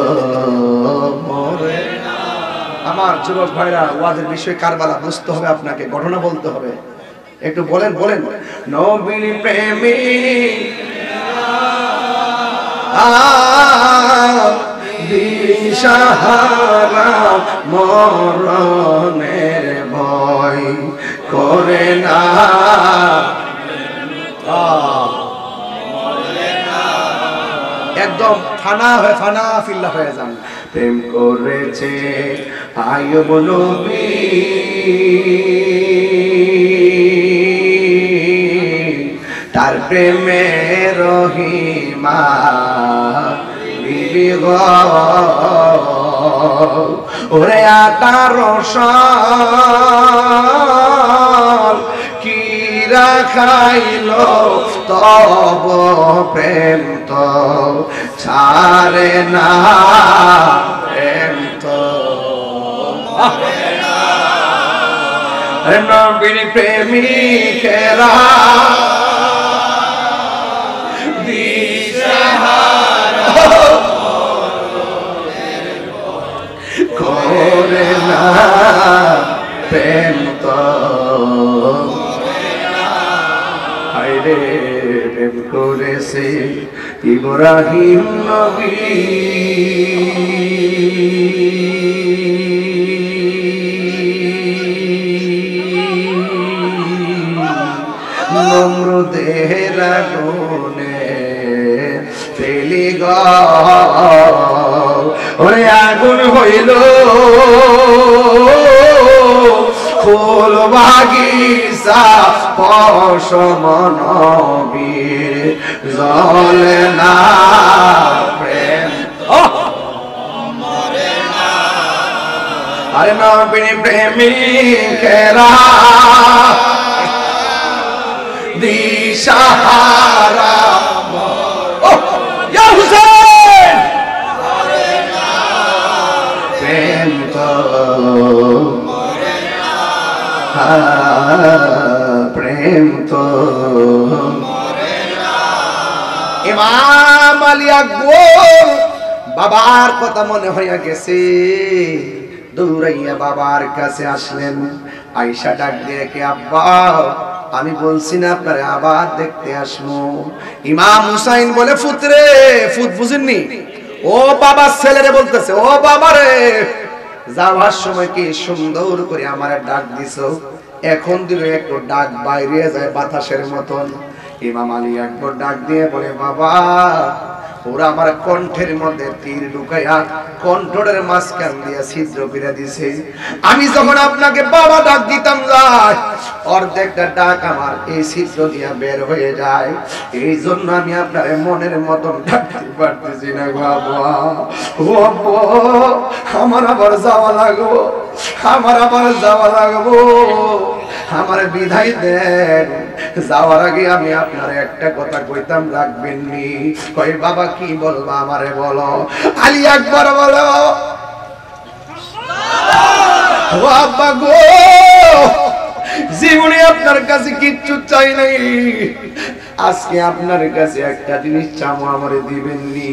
Speaker 1: আমার যুবক ভাইরা, ওয়াজের বিষয় কারবালা বুঝতে হবে, আপনাকে ঘটনা বলতে হবে। একটু বলেন বলেন। নবীর প্রেমে দিশাহারা মরণের ভয় করে না, একদম ফানা ফিল্লা হয়ে যান। প্রেম করেছে আইয়ুব নবী, তার প্রেমে রহিমা বিবি গো, ওরে 18 সাল কি রাখাইল তব প্রেম তো ছাড়ে না, প্রেম তো নবীর প্রেমিকেরা করে না, প্রেম তো হায়রে প্রেম করেছে ইব্রাহিম নবী, নমরুদের আগুনে ফেলি গো, ওরে আগুন হইল ফুল বাগিচা পশম নবীর জ্বলে না, প্রেম আরে নবীর প্রেমিকেরা দিশাহারা ইয়া হুসেন, প্রেম তো প্রেম তো ইমাম আলী আকবর বাবার কথা মনে হইয়া গেছে, দৌড়াইয়া বাবার কাছে আসলেন। আয়েশা ডাক দিয়ে, কে আব্বা, আমি বলছি না আপনারে আবার দেখতে আসবো। ইমাম হুসাইন বলে, ফুতরে, ফুত বুঝেননি, ও বাবার ছেলেরে বলতেছে, ও বাবারে, যাওয়ার সময় কি সুন্দর করে আমারে ডাক দিছো, এখন দিলে একটু ডাক বাইরে যায় বাতাসের মতন। ইমাম আলী আকবর ডাক দিয়ে বলে, বাবা, ওরা আমার কণ্ঠের মধ্যে তীর ঢুকাইয়া কণ্ঠের মাঝখান দিয়ে ছিদ্র করে দিছে। আমি যখন আপনাকে বাবা ডাক দিতাম যায়, অর্ধেকটা ডাক আমার এই ছিদ্র দিয়ে বের হয়ে যায়, এই জন্য আমি আপনার মনের মতন ডাকতে পারতেছি না বাবা। ও আব্বা, আমার আবার যাওয়া লাগবো, আমার আবার যাওয়া লাগবো, আমার বিদায় দেন। যাওয়ার আগে আমি আপনার একটা কথা কইতাম, রাখবেন নি? কই বাবা, কি বলবা আমারে বলো। আলী আকবর বলো, ও আব্বা গো, জীবনে আপনার কাছে কিচ্ছু চাই নাই, আজকে আপনার কাছে একটা জিনিস চামো, আমারে দিবেন নি?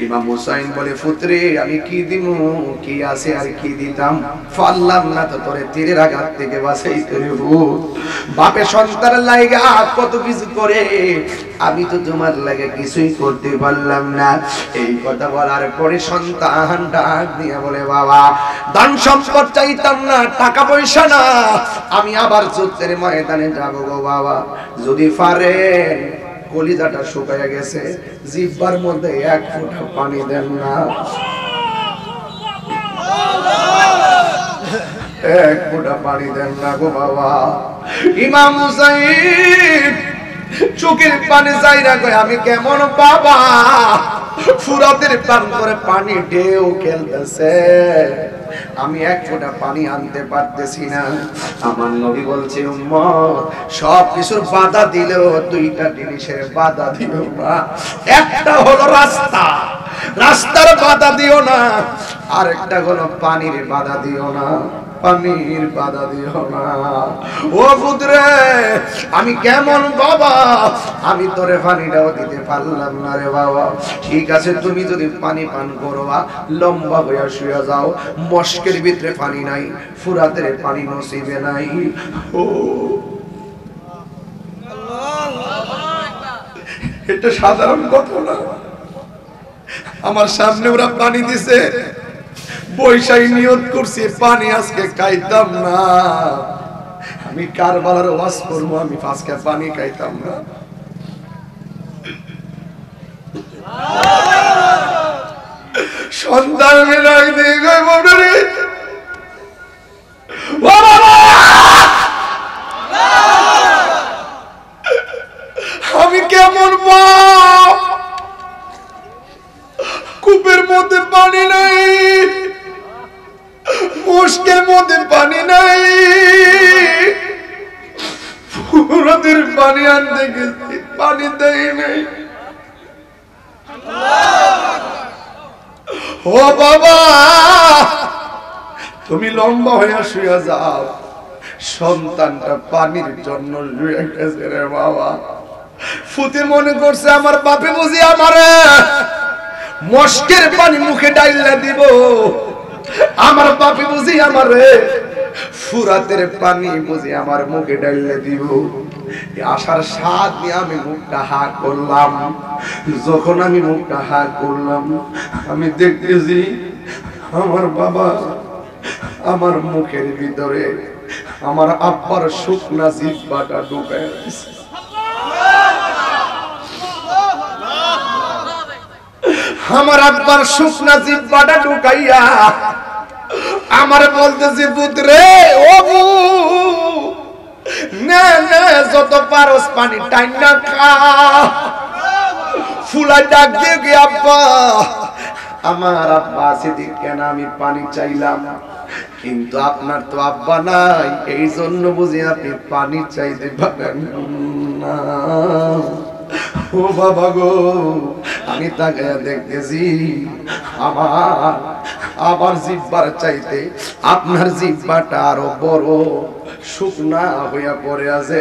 Speaker 1: ইমাম হুসাইন বলে, পুত্রে, আমি কি দিমু, কি আছে আর কি দিতাম, পারলাম না তো তোরে তীরের আঘাত থেকে বাঁচাইতে রে ভূত। বাপে সন্তানের লাগা কত কিছু করে, আমি তো তোমার লাগে কিছুই করতে পারলাম না। এই কথা বলার পরে সন্তান ডাক দিয়া বলে, বাবা, ধন সম্পদ চাইতাম না, টাকা পয়সা না, আমি আবার যুদ্ধের ময়দানে যাব গো বাবা, যদি পারেন কলিজাটা শুকায়া গেছে, জিহ্বার মধ্যে এক ফোঁটা পানি দেন না, এক ফোঁটা পানি দেন না গো বাবা। ইমাম হুসাইন চোখের পানি চাই না, কই আমি কেমন বাবা, ফুরাতের পান করে পানি ঢেউ খেলতেছে, আমি এক ফোঁটা পানি আনতে পারতেছি না। আমার নবী বলছে, উম্মত, সব কিছুর বাধা দিলেও দুইটা জিনিসের বাধা দিও না, একটা হলো রাস্তা, রাস্তার বাধা দিও না, আর একটা হলো পানির বাধা দিও না। পানির বাধা দিও না। ও পুত্রে, আমি কেমন বাবা, আমি তোরে পানিটাও দিতে পারলাম না রে বাবা। ঠিক আছে, তুমি যদি পানি পান করবা, লম্বা হইয়া শুয়ে যাও। মস্কের ভিতরে পানি নাই, ফুরাতের পানি নসিবে নাই। ও এটা সাধারণ কথা না। আমার সামনে ওরা পানি দিছে, বৈশাই নিয়ত করছি পানি আজকে খাইতাম না। আমি কারবালার ওয়াজ করবো, আমি আজকে পানি খাইতাম না। সন্তান আমি কেমন মা, কূপের মধ্যে পানি নাই, মুশকের মধ্যে পানি নাই, ফুরাতের পানি আনতে গেছি, পানি দেয় নাই। ও বাবা, তুমি লম্বা হয়ে শুয়ে যাও। সন্তানটা পানির জন্য শুয়ে গেছে রে বাবা। ফুতে মনে করছে আমার বাপে বুঝি আমারে মস্কের পানি মুখে ডাইলা দিব, আমার বাপে বুঝি আমারে ফুরাতের পানি বুঝি আমার মুখে ডাইলা দিব। আশার স্বাদ নিয়ে আমি মুখটা হা করলাম। যখন আমি মুখটা হা করলাম, আমি দেখতেছি আমার বাবা আমার মুখের ভিতরে আমার আব্বার শুকনা জিহ্বাটা ঢুকায় দিয়েছে। আমার আব্বার শুকনা জিহ্বাটা ঢুকাইয়া আমার বলতেছে, পুত্রে ও না না, যত পারস পানি টাইম না খা। ফুলা ডাক দিয়ে গে আব্বা, আমার আব্বা আছে কেন আমি পানি চাইলাম, কিন্তু আপনার তো আব্বা নাই, এই জন্য বুঝি আপনি পানি চাইতে পারেন না। ও বাবা গো, আমি তাকে দেখতেছি আমার জিহ্বার চাইতে আপনার জিহ্বাটা আরো বড় শুকনা হইয়া পড়ে আছে।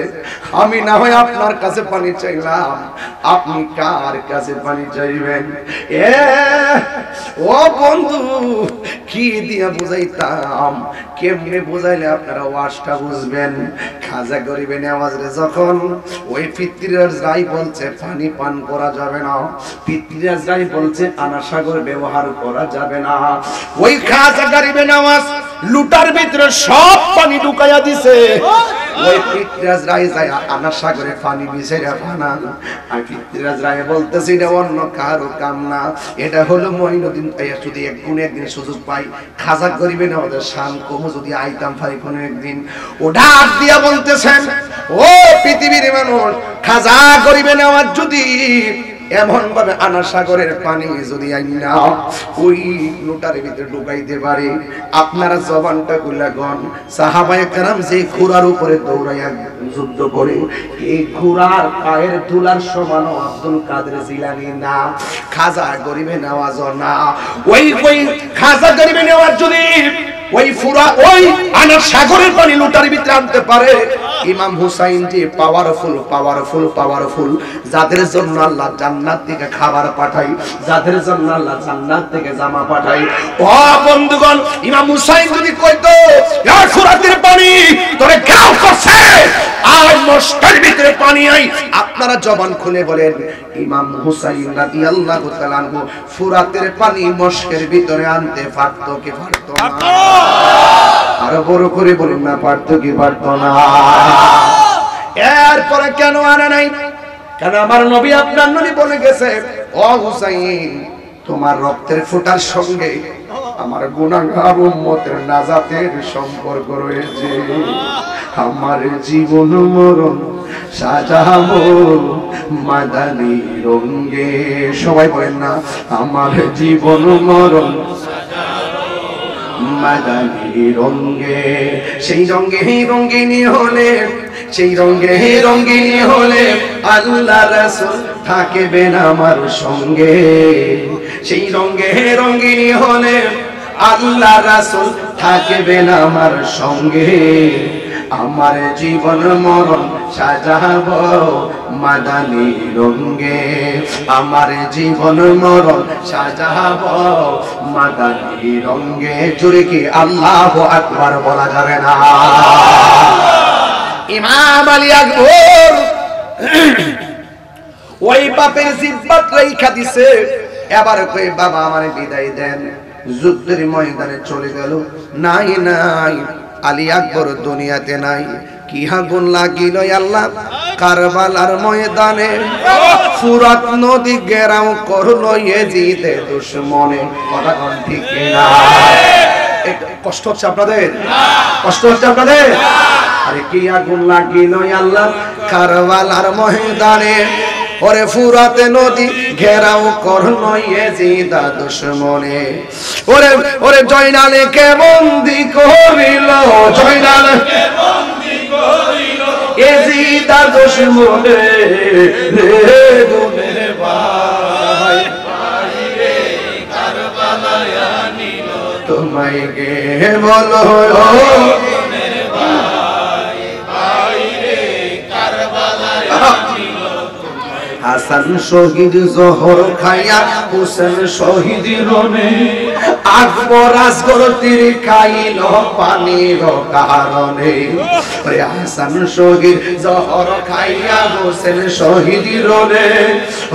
Speaker 1: আমি না হয় আপনার কাছে পানি চাইলাম, আপনি কার কাছে পানি চাইবেন? ও বন্ধু, কি দিয়া বুঝাইতাম, কেমনে বুঝাইলে আপনারা ওয়াজটা বুঝবেন? খাজা গরিবে নেওয়াজ রে যখন ওই পিতৃরাজ রাই বলছে পানি পান করা যাবে না, পিতৃরাজ রাই বলছে আনা সাগর ব্যবহার করা যাবে না, ওই খাজা গরিবে নেওয়াজ লুটার ভিতরে সব পানি ঢুকাইয়া দিছে। ওই পিতৃরাজ রাই যায় আনা সাগরে পানি মিশাইয়া বানান। আর পিতৃরাজ রাই বলতেছে এটা অন্য কারো কাম না, এটা হলো মঈনুদ্দিন। যদি একদিন সুযোগ পাই, খাজা গরিবে নেওয়াজের শান কমু যদি আইতাম পারি কোনো একদিন। ও ডাক দিয়া বলতেছেন, ও পৃথিবীর মানুষ, খাজা গরিবে নেওয়াজ যদি এমন ভাবে আনা সাগরের পানি যদি আইনা ওই লোটার ভিতরে ঢুকাইতে পারে, আপনারা জবানটা খুলে গন। সাহাবায়ে কেরাম যে ঘোড়ার উপরে দৌড়াইয়া যুদ্ধ করে, এই ঘোড়ার পায়ের ধুলার সমান আব্দুল কাদের জিলানী না, খাজা গরিবে নেওয়াজ না। ওই খাজা গরিবে নেওয়াজ যদি ওই ওই আনা সাগরের পানি লোটার ভিতরে আনতে পারে, ইমাম হুসাইন যে পাওয়ারফুল, যাদের জন্য আল্লাহ জান্নাত থেকে খাবার পাঠাই, যাদের জন্য আল্লাহ জান্নাত থেকে জামা পাঠাই। ও বন্ধুগণ, ইমাম হুসাইন যদি কইতো এই ফুরাতের পানি তোরে গাও করছে, আর মস্কের ভিতরে পানি আই, আপনারা জবান খুলে বলেন ইমাম হুসাইন রাদিয়াল্লাহু তাআলা আনহু ফুরাতের পানি মস্কের ভিতরে আনতে পারতো কি পারতো না? আরো বড় করে বলুন না, পারতো কি পারতো না? এরপরে কেন আনে নাই? কেন আমার নবী আপনার নবী বলে গেছে, ও হুসাইন, তোমার রক্তের ফোঁটার সঙ্গে আমার গুনাহগার উম্মতের নাজাতের সম্পর্ক রয়েছে। আমার জীবন মরণ সাজাবো মাদানী রঙে। সবাই বলেন না, আমার জীবন মরণ মাদানী রঙে। সেই রঙে রঙিনী হলে, সেই রঙে রঙিনী হলে আল্লাহ রাসূল থাকবেন আমার সঙ্গে। সেই রঙে রঙিনী হলে আল্লাহ রাসূল থাকবেন আমার সঙ্গে আমার জীবন মরণ সাজাবো মাদানী রঙে আমার জীবন মরণ সাজাবো মাদানী রঙে জোরে কি আল্লাহু আকবার বলা যাবে না ইমাম আলী আকবর ওই বাপের জিব্বাত রাইখা দিছে এবার কই বাবা আমারে বিদায় দেন যুদ্ধের ময়দানে চলে গেল নাই নাই আলী আকবর দুনিয়াতে নাই কি আগুন লাগিল আল্লাহ কারবালার ময়দানে ফুরাত নদী ঘেরাও করলো ইয়াজিদের দুশমনে কথা কোন ঠিক না কষ্ট হচ্ছে আপনাদের কষ্ট হচ্ছে আপনাদের আরে কি আগুন লাগিল আল্লাহ কারবালার ময়দানে ওরে ফুরাতে নদী ঘেরাও করলো ইয়াজিদা দুশমনে ওরে ওরে জয়নালে কে বন্দী করিল জয়নালে কে বন্দী করিল ইয়াজিদা দুশমনে রে গুনে ভাই ভাই রে কারবালায় আনিল তোমায় গে বলো গুনে ভাই ভাই রে কারবালায় হাসান শহীদ জহর খাইয়া হোসেন শহীদ রনে আকবর আসগর তীর খাইল পানির কারণে ওরে হাসান শহীদ জহর খাইয়া হোসেন শহীদ রনে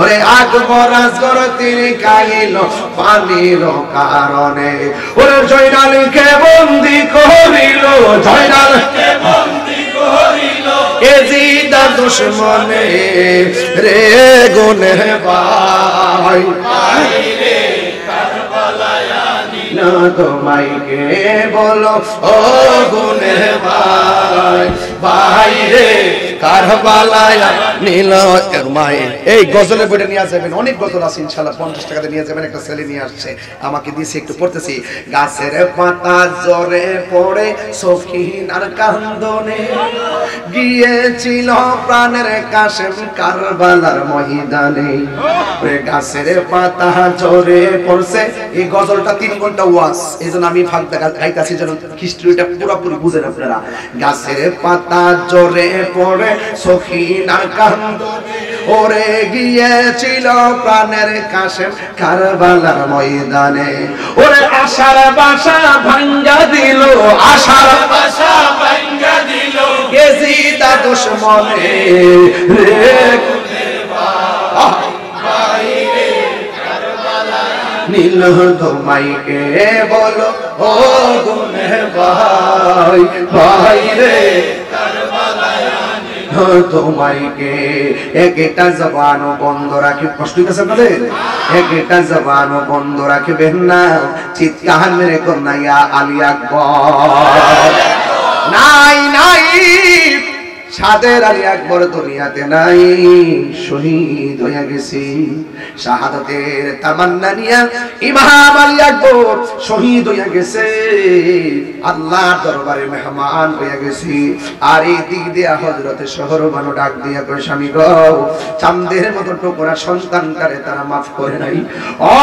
Speaker 1: ওরে আকবর আসগর তীর খাইল পানির কারণে ওরে জয়নালকে বন্দী করিল জয়নালকে বন্দী করিল ইয়াজিদা দুশমনে রে গুনে ভাই ভাই রে কারবালায় আনিল তোমায় কে বলো ও গুনে ভাই ভাই রে কারবালায় আনিল মাই এই গজলে বইটা নিয়ে যাবেন অনেক গজল আছে ইনশাআল্লাহ 50 টাকাতে নিয়ে যাবেন একটা ছেলে নিয়ে আসছে আমাকে দিয়েছে একটু পড়তেছি গাছের পাতা জরে পড়ে সখিনার কান্দনে গিয়েছিল প্রাণের কাশেম কারবালার ময়দানে ওরে গাছের পাতা জরে পড়ছে এই গজলটা 3 ঘন্টা ওয়াজ এইজন্য আমি ফাঁকটা গাইতাছি যেন হিস্ট্রিটা পুরোপুরি বুঝেন আপনারা গাছের পাতা জরে পড়ে সখিনার কান্দনে ওরে গিয়েছিল প্রাণের কাশেম কারবালার ময়দানে ওরে আশার বাসা ভাঙ্গা দিল আশার বাসা ভাঙ্গা দিল ইয়াজিদা দুশমনে রে গুনে ভাই রে কারবালায় নীল তোমায় কে বলো ও গুনে ভাই ভাই রে কারবালায় তোমায় কে একটা জবান বন্ধ রাখি কষ্ট হইতেছে আপনাদের একটা জবান বন্ধ রাখবেন না চিৎকার মেরে কন্যা আলী আকবর নাই নাই সাদের আলী আকবর দুনিয়াতে নাই শহীদ হয়ে গেছি শাহাদাতের তামান্না নিয়া ইমাম আলী আকবর শহীদ হয়ে গেছে আল্লাহর দরবারে মেহমান হয়ে গেছি আর এই দিক দিয়া হযরতে শহর বানো ডাক দিয়া কই স্বামী গো চাঁদের মতো টুকরা সন্তানটারে তারা maaf করে নাই ও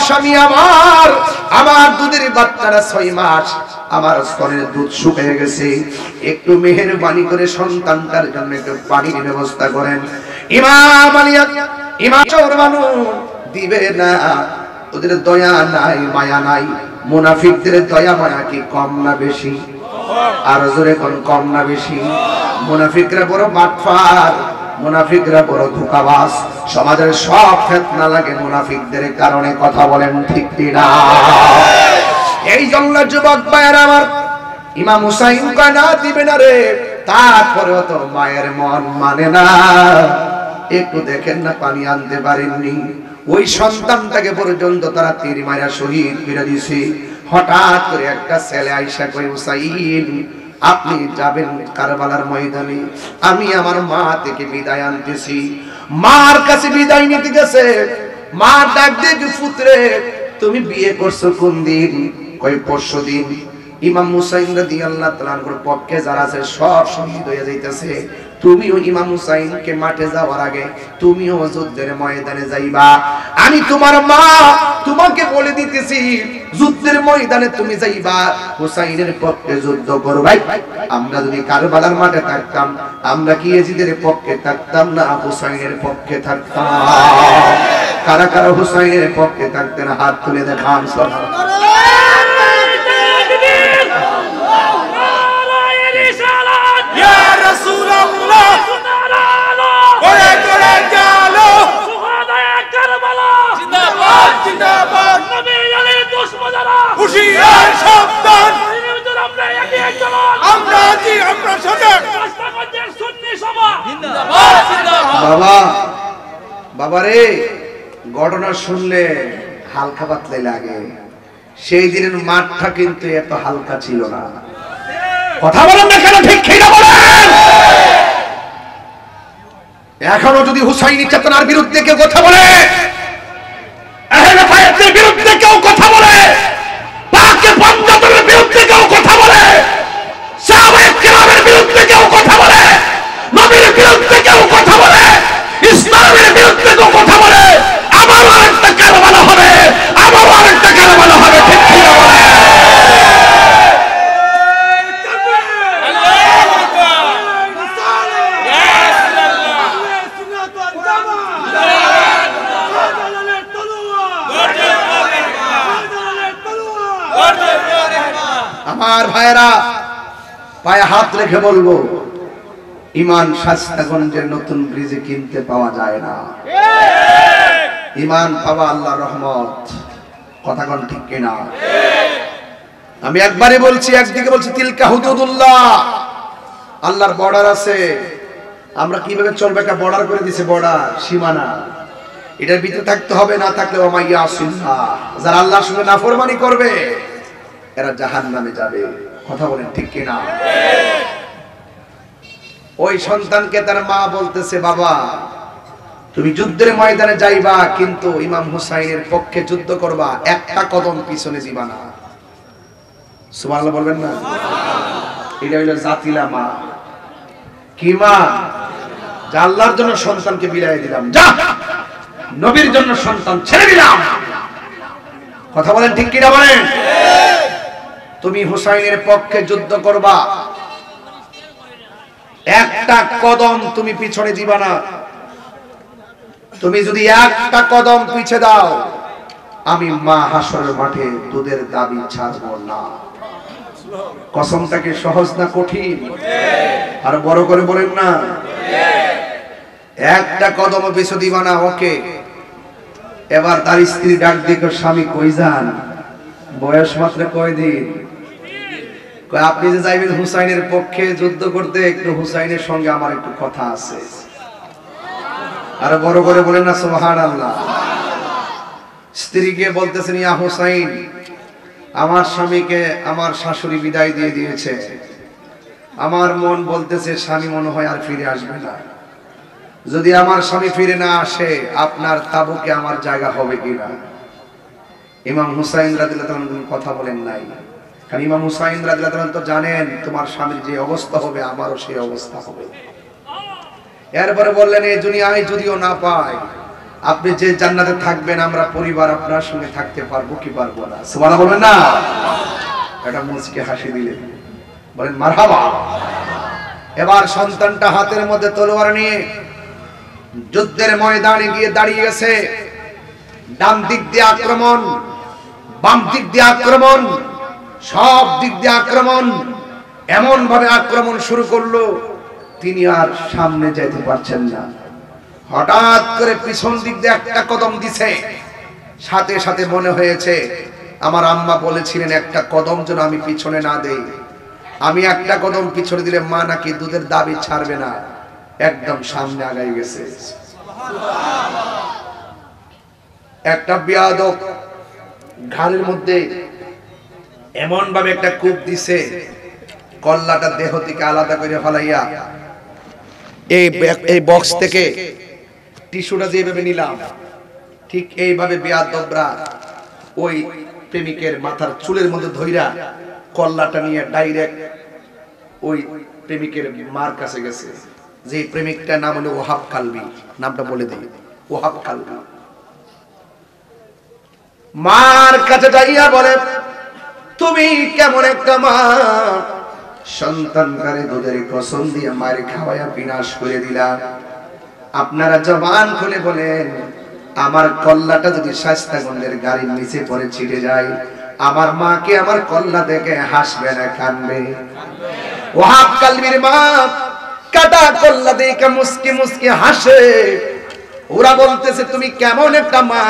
Speaker 1: স্বামী আমার আমার দুধের বাচ্চারা 6 মাস আমার স্তনের দুধ শুকিয়ে গেছে একটু মেহেরবানি করে সন্তানটার জন্য একটু পানির ব্যবস্থা করেন ইমাম আলী ইমাম শহরবানু দিবে না ওদের দয়া নাই মায়া নাই মুনাফিকদের দয়া মায়া কি কম না বেশি আর জোরে কোন কম না বেশি মুনাফিকরা বড় বাটফার মুনাফিকরা বড় ধোঁকাবাজ সমাজের সব ফিতনা লাগে মুনাফিকদের কারণে কথা বলেন ঠিক কি না এই জন্য যুবক ভাইরা আমার ইমাম হুসাইন কয় না দিবে না রে তারপরেও তো মায়ের মন মানে না একটু দেখেন না পানি আনতে পারেননি ওই সন্তানটাকে পর্যন্ত তারা তীর মারা শহীদ করে দিয়েছে হঠাৎ করে একটা ছেলে আইসা কয় হুসাইন আপনি যাবেন কারবালার ময়দানে আমি আমার মা থেকে বিদায় আনতেছি মার কাছে বিদায় নিতে গেছে মা ডাক দিয়ে পুত্রে তুমি বিয়ে করছো কোন দিন কয় পরশুদিন ইমাম হুসাইন রাদিয়াল্লাহু তাআলার পক্ষে যারা আছে সব শহীদ হয়ে যাইতেছে তুমিও ইমাম হুসাইনকে মাঠে যাওয়ার আগে তুমিও যুদ্ধের ময়দানে যাইবা। আমি তোমার মা তোমাকে বলে দিতেছি, যুদ্ধের ময়দানে তুমি যাইবা, হুসাইনের পক্ষে যুদ্ধ করবা। আমরা যদি কারবালার মাঠে থাকতাম, আমরা কি ইয়াজিদের পক্ষে থাকতাম না হুসাইনের পক্ষে থাকতাম? কারা কারা হুসাইনের পক্ষে থাকতেন হাত তুলে দেখান। বাবা বাবা রে, ঘটনা শুনলে হালকা পাতলা লাগে। সেই দিনের মাঠটা কিন্তু এত হালকা ছিল না। কথা বলেন না কেন? ঠিক কিনা বলেন? এখনো যদি হুসাইনি চেতনার বিরুদ্ধে কেউ কথা বলে, আহলে বায়াতের বিরুদ্ধে কেউ কথা বলে, পাকে পঞ্জাবের বিরুদ্ধে কেউ কথা বলে, সাহাবায়ে কেরামের বিরুদ্ধে কেউ কথা বলে, নবীর বিরুদ্ধে কেউ কথা বলে, ইসলামের বিরুদ্ধে কেউ কথা বলে, আমারও আরেকটা কারবালা হবে, আমারও আরেকটা কারবালা হবে। ঠিক কিনা বলেন? আমার ভাইরা পায়ে হাত রেখে বলবো, ইমান শাস্তাগঞ্জের নতুন ব্রিজে কিনতে পাওয়া যায় না। ইমান পাওয়া আল্লাহর রহমত। কথা কোন ঠিক কিনা? আমি একবারই বলছি, একদিকে বলছি তিলকা হুদুদুল্লাহ, আল্লাহর বর্ডার আছে। আমরা কিভাবে চলবে? একটা বর্ডার করে দিয়েছে, বর্ডার সীমানা, এটার ভিতরে থাকতে হবে। না থাকলে ওয়া মাইয়া আসিল্লাহ, যারা আল্লাহর সঙ্গে নাফরমানি করবে এরা জাহান্নামে যাবে। কথা বলেন ঠিক কিনা? ওই সন্তানকে তার মা বলতেছে, বাবা তুমি যুদ্ধের ময়দানে যাইবা, কিন্তু ইমাম হুসাইনের পক্ষে যুদ্ধ করবা, একটা কদম পিছনে দিবা না। সুবহানাল্লাহ বলবেন না? এটা হইল জাতিলা মা। কি মা? যা আল্লাহর জন্য সন্তানকে বিলাই দিলাম, যা নবীর জন্য সন্তান ছেড়ে দিলাম। কথা বলেন ঠিক কিনা বলেন? তুমি হুসাইনের পক্ষে যুদ্ধ করবা, একটা কদম তুমি পিছনে দিবা না। তুমি যদি একটা কদম পিছে দাও, আমি মা হাসরের মাঠে দুধের দাবি ছাড়বো না। কসমটাকে সহজ না কঠিন? আর বড় করে বলেন না, একটা কদম পিছু দিবা না। ওকে, এবার তার স্ত্রী ডাক দিয়ে, স্বামী কই যান? বয়স মাত্র কয়দিন? আপনি যে যাইবেন হুসাইনের পক্ষে যুদ্ধ করতে, একটু হুসাইনের সঙ্গে আমার একটু কথা আছে। আর বড় করে বলেন না সুবহানাল্লাহ। স্ত্রীকে বলতেছেন, ইয়া হুসাইন, আমার স্বামীকে আমার শাশুড়ি বিদায় দিয়ে দিয়েছে, আমার মন বলতেছে স্বামী মনে হয় আর ফিরে আসবে না। যদি আমার স্বামী ফিরে না আসে, আপনার তাবুকে আমার জায়গা হবে কিনা? ইমাম হুসাইন রাদিয়াল্লাহু তাআলা কথা বলেন নাই, কারণ ইমাম হুসাইন রাদিয়াল্লাহু তাআলা তো জানেন তোমার স্বামীর যে অবস্থা হবে আমারও সেই অবস্থা হবে। এরপরে বললেন, এই দুনিয়ায় যদিও না পাই, আপনি যে জান্নাতে থাকবেন, আমরা পরিবার আপনার সঙ্গে থাকতে পারবো কি পারবো না? সুবহানাল্লাহ বলবেন না? এটা মুচকে হাসি দিলেন, বলেন মারহাবা। এবার সন্তানটা হাতের মধ্যে তলোয়ার নিয়ে যুদ্ধের ময়দানে গিয়ে দাঁড়িয়ে গেছে। ডান দিক দিয়ে আক্রমণ, বাম দিক দিয়ে আক্রমণ, সব দিক দিয়ে আক্রমণ। এমন ভাবে আক্রমণ শুরু করলো, তিনি আর সামনে যেতে পারছেন না। হঠাৎ করে পিছন দিক দিয়ে একটা কদম দিছে, সাথে সাথে মনে হয়েছে আমার আম্মা বলেছিলেন একটা কদম যেন আমি পিছনে না দেই। আমি একটা কদম পিছনে দিলে মা নাকি দুধের দাবি ছাড়বে না। একদম সামনে আগাই গেছে। একটা বিয়াদব ঘাড়ের মধ্যে এমন ভাবে একটা কূপ দিছে, কল্লাটা দেহ থেকে আলাদা করে ফলাইয়া এই বক্স থেকে টিস্যুটা যেভাবে নিলাম, ঠিক এইভাবে বিয়াদবরা ওই প্রেমিকের মাথার চুলের মধ্যে ধইরা কল্লাটা নিয়ে ডাইরেক্ট ওই প্রেমিকের মার কাছে গেছে। যে প্রেমিকটার নাম হলো ওহাব কালবি, নামটা বলে দিই, ওহাব কালবি। মার কাছে যাইয়া বলে, তুমি কেমন একটা মা, সন্তানকারে দুধের কসম দিয়ে মায়ের খাওয়াইয়া বিনাশ করে দিলা। আপনারা জবান খুলে বলেন, আমার কল্লাটা যদি শাস্তাগঞ্জের গাড়ির নিচে পড়ে ছিটে যায়, আমার মাকে আমার কল্লা দেখে হাসবে না কানবে? ওহাব কালবির মা কাটা কল্লা দেখে মুস্কি মুস্কি হাসে। ওরা বলতেছে, তুমি কেমন একটা মা,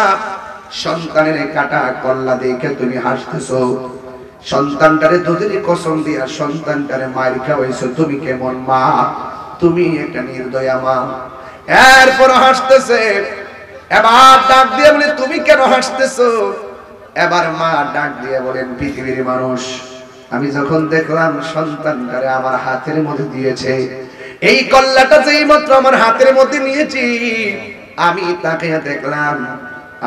Speaker 1: সন্তানের কাটা কল্লা দেখে তুমি হাসতেছো, সন্তানটারে দুধের কসম দিয়া সন্তানটারে মায়ের খাওয়াইছো, তুমি কেমন মা, তুমি একটা নির্দয়া মা। এরপর হাসতেছে। এবার ডাক দিয়ে বলে, তুমি কেন হাসতেছো? এবার মা ডাক দিয়ে বলেন, পৃথিবীর মানুষ, আমি যখন দেখলাম সন্তানটারে আমার হাতের মধ্যে দিয়েছে, এই কল্লাটা যেই মাত্র আমার হাতের মধ্যে নিয়েছি, আমি তাকে দেখলাম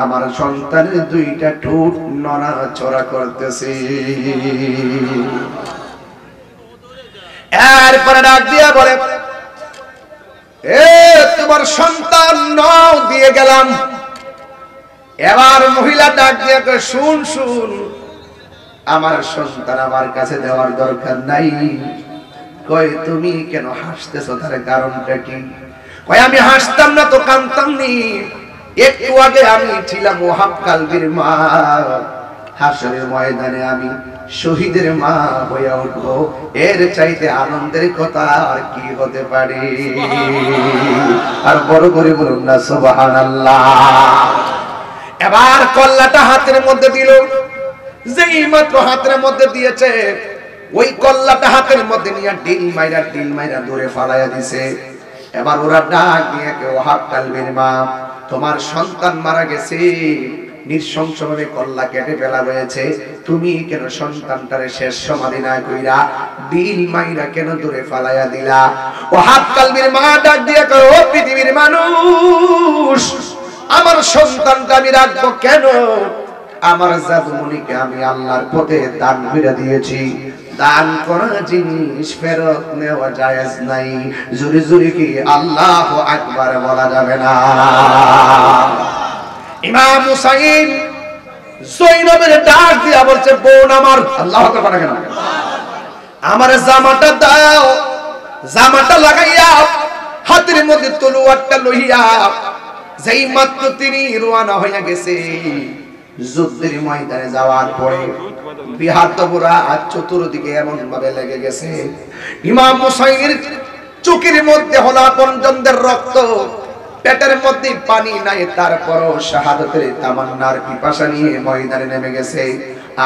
Speaker 1: আমার সন্তানের দুইটা ঠোঁট নড়াচড়া করতেছে। এরপরে ডাক দিয়া বলে, তোমার সন্তান নাও দিয়ে গেলাম। এবার মহিলা ডাক দিয়া কয়, শুন শুন, আমার সন্তান আমার কাছে দেওয়ার দরকার নাই। কয়, তুমি কেন হাসতেছো, তার কারণটা কি? কয়, আমি হাসতাম না তো কাঁদতাম নি, একটু আগে আমি ছিলাম ওহাব কালবির মা, হাসরের ময়দানে আমি শহীদের মা হইয়া উঠবো, এর চাইতে আনন্দের কথা আর কি হতে পারে? আর বড় করে বলুন না সুবহানাল্লাহ। এবার কল্লাটা হাতের মধ্যে দিল, যেই মাত্র হাতের মধ্যে দিয়েছে, ওই কল্লাটা হাতের মধ্যে নিয়ে ডিল মাইরা দূরে ফালাইয়া দিছে। এবার ওরা ডাক দিয়ে, ওহাব কালবির মা, তোমার সন্তান মারা গেছে, নৃশংসভাবে কল্লা কেটে ফেলা হয়েছে, তুমি কেন সন্তানটারে শেষ সমাধি না কইরা ডিল মাইরা কেন দূরে ফালাইয়া দিলা? ওহাব কালবির মা ডাক দিয়ে কয়, ও পৃথিবীর মানুষ, আমার সন্তানটা আমি রাখবো কেন? আমার জাদুমণিকে আমি আল্লাহর পথে দান করে দিয়েছি, দান করা জিনিস ফেরত নেওয়া জায়েজ নাই। জোরে জোরে কি আল্লাহু আকবার বলা যাবে না? ইমাম হুসাইন জৈনবের ডাক দিয়া বলছে, বোন আমার, আল্লাহু আকবার কেন, আমার জামাটা দাও। জামাটা লাগাইয়া হাতের মধ্যে তলোয়ারটা লইয়া যেই মাত্র তিনি রওনা হইয়া গেছে যুদ্ধের ময়দানে যাওয়ার পরে, বিহাতবুরা চতুর্দিকে এমন ভাবে লেগে গেছে, ইমাম হুসাইনের চোখের মধ্যে হলা পঞ্জনদের রক্ত, পেটের মধ্যে পানি নাই, তারপরও শাহাদাতের তামান্নার পিপাসা নিয়ে ময়দানে নেমে গেছে।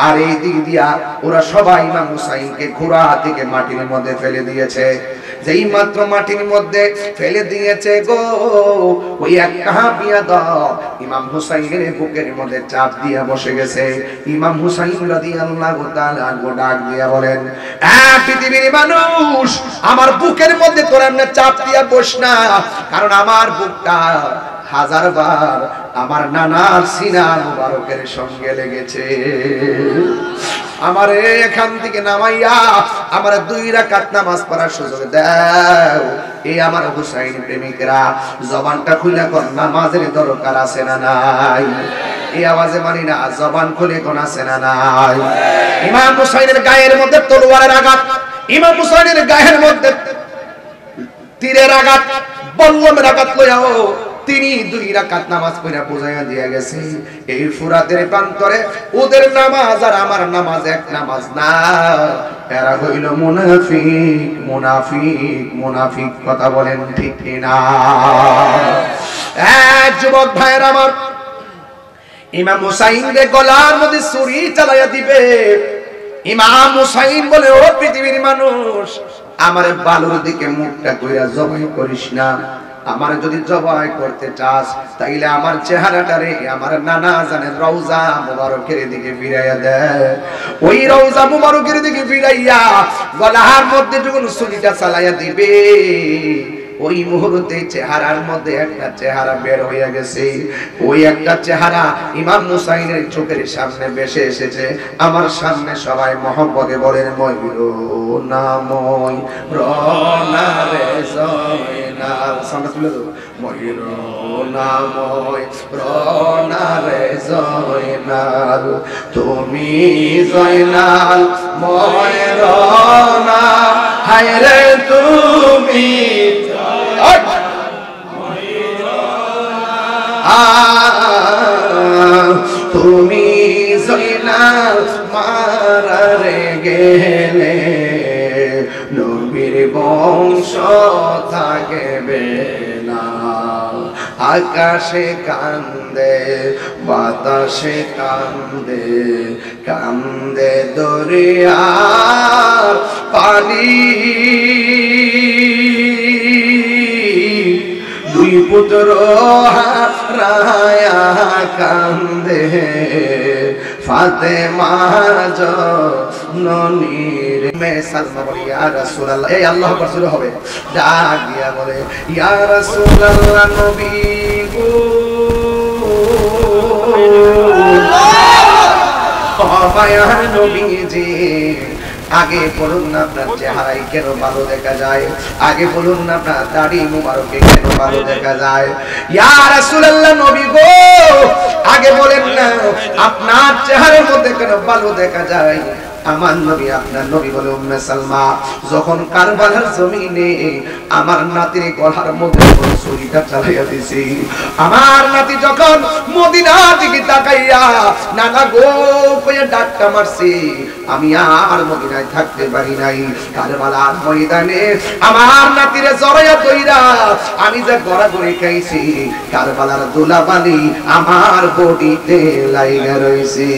Speaker 1: আর এই দিক দিয়া ওরা সবাই ইমাম হুসাইনকে ঘোড়া থেকে মাটির মধ্যে ফেলে দিয়েছে। যেই মাত্র মাটির মধ্যে ফেলে দিয়েছে গো, ওই একটা হাবিয়া দাও ইমাম হুসাইনের বুকের মধ্যে চাপ দিয়া বসে গেছে। ইমাম হুসাইন রাদিয়াল্লাহু তাআলা ডাক দিয়া বলেন, পৃথিবীর মানুষ, আমার বুকের মধ্যে তোরা এমনি চাপ দিয়া বস না, কারণ আমার বুকটা হাজারবার আমার নানার সিনা মুবারকের সঙ্গে লেগেছে। আমারে এখান থেকে নামাইয়া আমার 2 রাকাত নামাজ পড়ার সুযোগ দাও। এই আমার হুসাইন প্রেমিকরা জবানটা খুলে কোন নামাজের দরকার আছে না নাই? এই আওয়াজে মানি না, জবান খুলে কোন আছে না নাই? ইমাম হুসাইনের গায়ের মধ্যে তলোয়ারের আঘাত, ইমাম হুসাইনের গায়ের মধ্যে তীরের আঘাত, বল্লমের আঘাত লইয়াও তিনি 2 রাকাত নামাজ পড়া বুঝাইয়া দিয়া গেছে, এই ফুরাতের প্রান্তরে ওদের নামাজ আর আমার নামাজ এক নামাজ না, এরা হইল মুনাফিক। মুনাফিক মুনাফিক কথা বলেন ঠিক না? যুবক ভাইয়ের আমার, ইমাম হুসাইন রে গলার মধ্যে ছুরি চালাইয়া দিবে। ইমাম হুসাইন বলে, ও পৃথিবীর মানুষ, আমার বালুর দিকে মুখটা কইরা জবাই করিস না। আমার যদি জবাই করতে চাস, তাইলে আমার চেহারাটারে আমার নানা জানের রওজা মুবারকের দিকে ফিরাইয়া দে। ওই রওজা মুবারকের দিকে ফিরাইয়া গলার মধ্যে যখন ছুরিটা চালাইয়া দিবে, ওই মুহূর্তে চেহারার মধ্যে একটা চেহারা বের হয়ে গেছে। ওই একটা চেহারা ইমাম হুসাইনের চোখের সামনে ভেসে এসেছে। আমার সামনে সবাই মহব্বতে বলেন ময়ূরনাময় রনারে জয়নাল, সামনে তুলে দাও, ময়ূরনাময় রনারে জয়নাল, তুমি জয়নাল ময়ূরনা, হায় রে তুমি তুমি জয়নাল মারারে গেলে নবীর বংশ থাকবে না। আকাশে কান্দে বাতাসে কান্দে, কান্দে দরিয়ার পানি, দুই পুত্র হারায়া কান্দে ফাতেমা জননীর। মে সালমা বলে ইয়া রাসূলুল্লাহ, এই আল্লাহ রাসূল হবে, ডাক দিয়া বলে ইয়া রাসূলুল্লাহ নবী গো, ও মায়ার নবীজি, আগে বলুন না আপনার চেহারাই কেন ভালো দেখা যায়, আগে বলুন না আপনার দাড়ি মুবারকে কেন ভালো দেখা যায়। ইয়া রাসূলুল্লাহ নবী গো, আগে বলেন না আপনার চেহারার মধ্যে কেন ভালো দেখা যায়। আমার নবী আপনার নবী বলে উম্মে সালমা, যখন কারবালার জমিনে আমার নাতির গলার মধ্যে ছুরিটা চালাইয়া দিছি, আমার নাতি যখন মদিনার দিকে তাকাইয়া নানা গো কইয়া ডাক্কা মারছি, আমি আর মদিনায় থাকতে পারি নাই। কারবালার ময়দানে আমার নাতিরে জড়াইয়া দইরা আমি যে গড়াগড়ি খাইছি, কারবালার দুলাবালি আমার বডিতে লাইগা রইছি।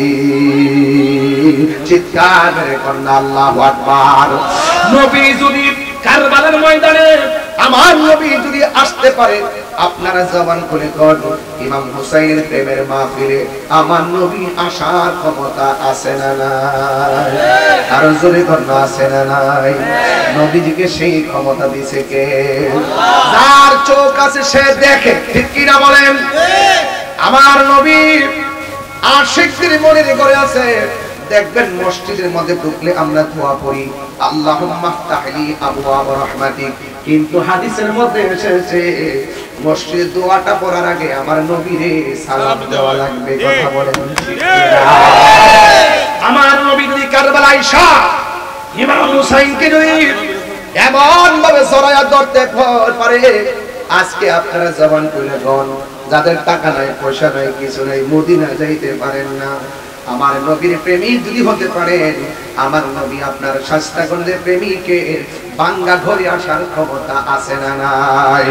Speaker 1: চিৎকার মেরে কন্যা আল্লাহু আকবার। নবী যদি কারবালার ময়দানে আমার নবী যদি আসতে পারে, আপনারা জবান করে কোন ইমাম হুসাইনের প্রেমের মাহফিলে আমার নবী আসার ক্ষমতা আছে না নাই? আর জোরে কন্যা আছে না নাই? নবীজিকে সেই ক্ষমতা দিয়েছে কে? যার চোখ আছে সে দেখে, ঠিক কি না বলেন? আমার নবী আশিকদের মনের ঘরে আছে। দেখবেন মসজিদের মধ্যে ঢুকলে আমরা দোয়া পড়ি আল্লাহুম্মা ফতাহলি আবওয়াব রাহমাতিক, কিন্তু হাদিসের মধ্যে এসেছে মসজিদে দোয়াটা পড়ার আগে আমার নবীরে সালাম দেওয়া লাগবে। কথা বলেন ঠিক না? আমার নবী যদি কারবালায় শাহ ইমাম হুসাইনকে যদি এমন ভাবে জড়ায়া ধরতে পারে, আজকে আপনারা জবান করে গন, যাদের টাকা নাই পয়সা নাই কিছু নাই মদিনা যাইতে পারেন না, আমার নবীর প্রেমিক যদি হতে পারেন, আমার নবী আপনার শাস্তাগঞ্জের প্রেমিকের বাঙ্গা ঘরে আসার ক্ষমতা আছে না নাই?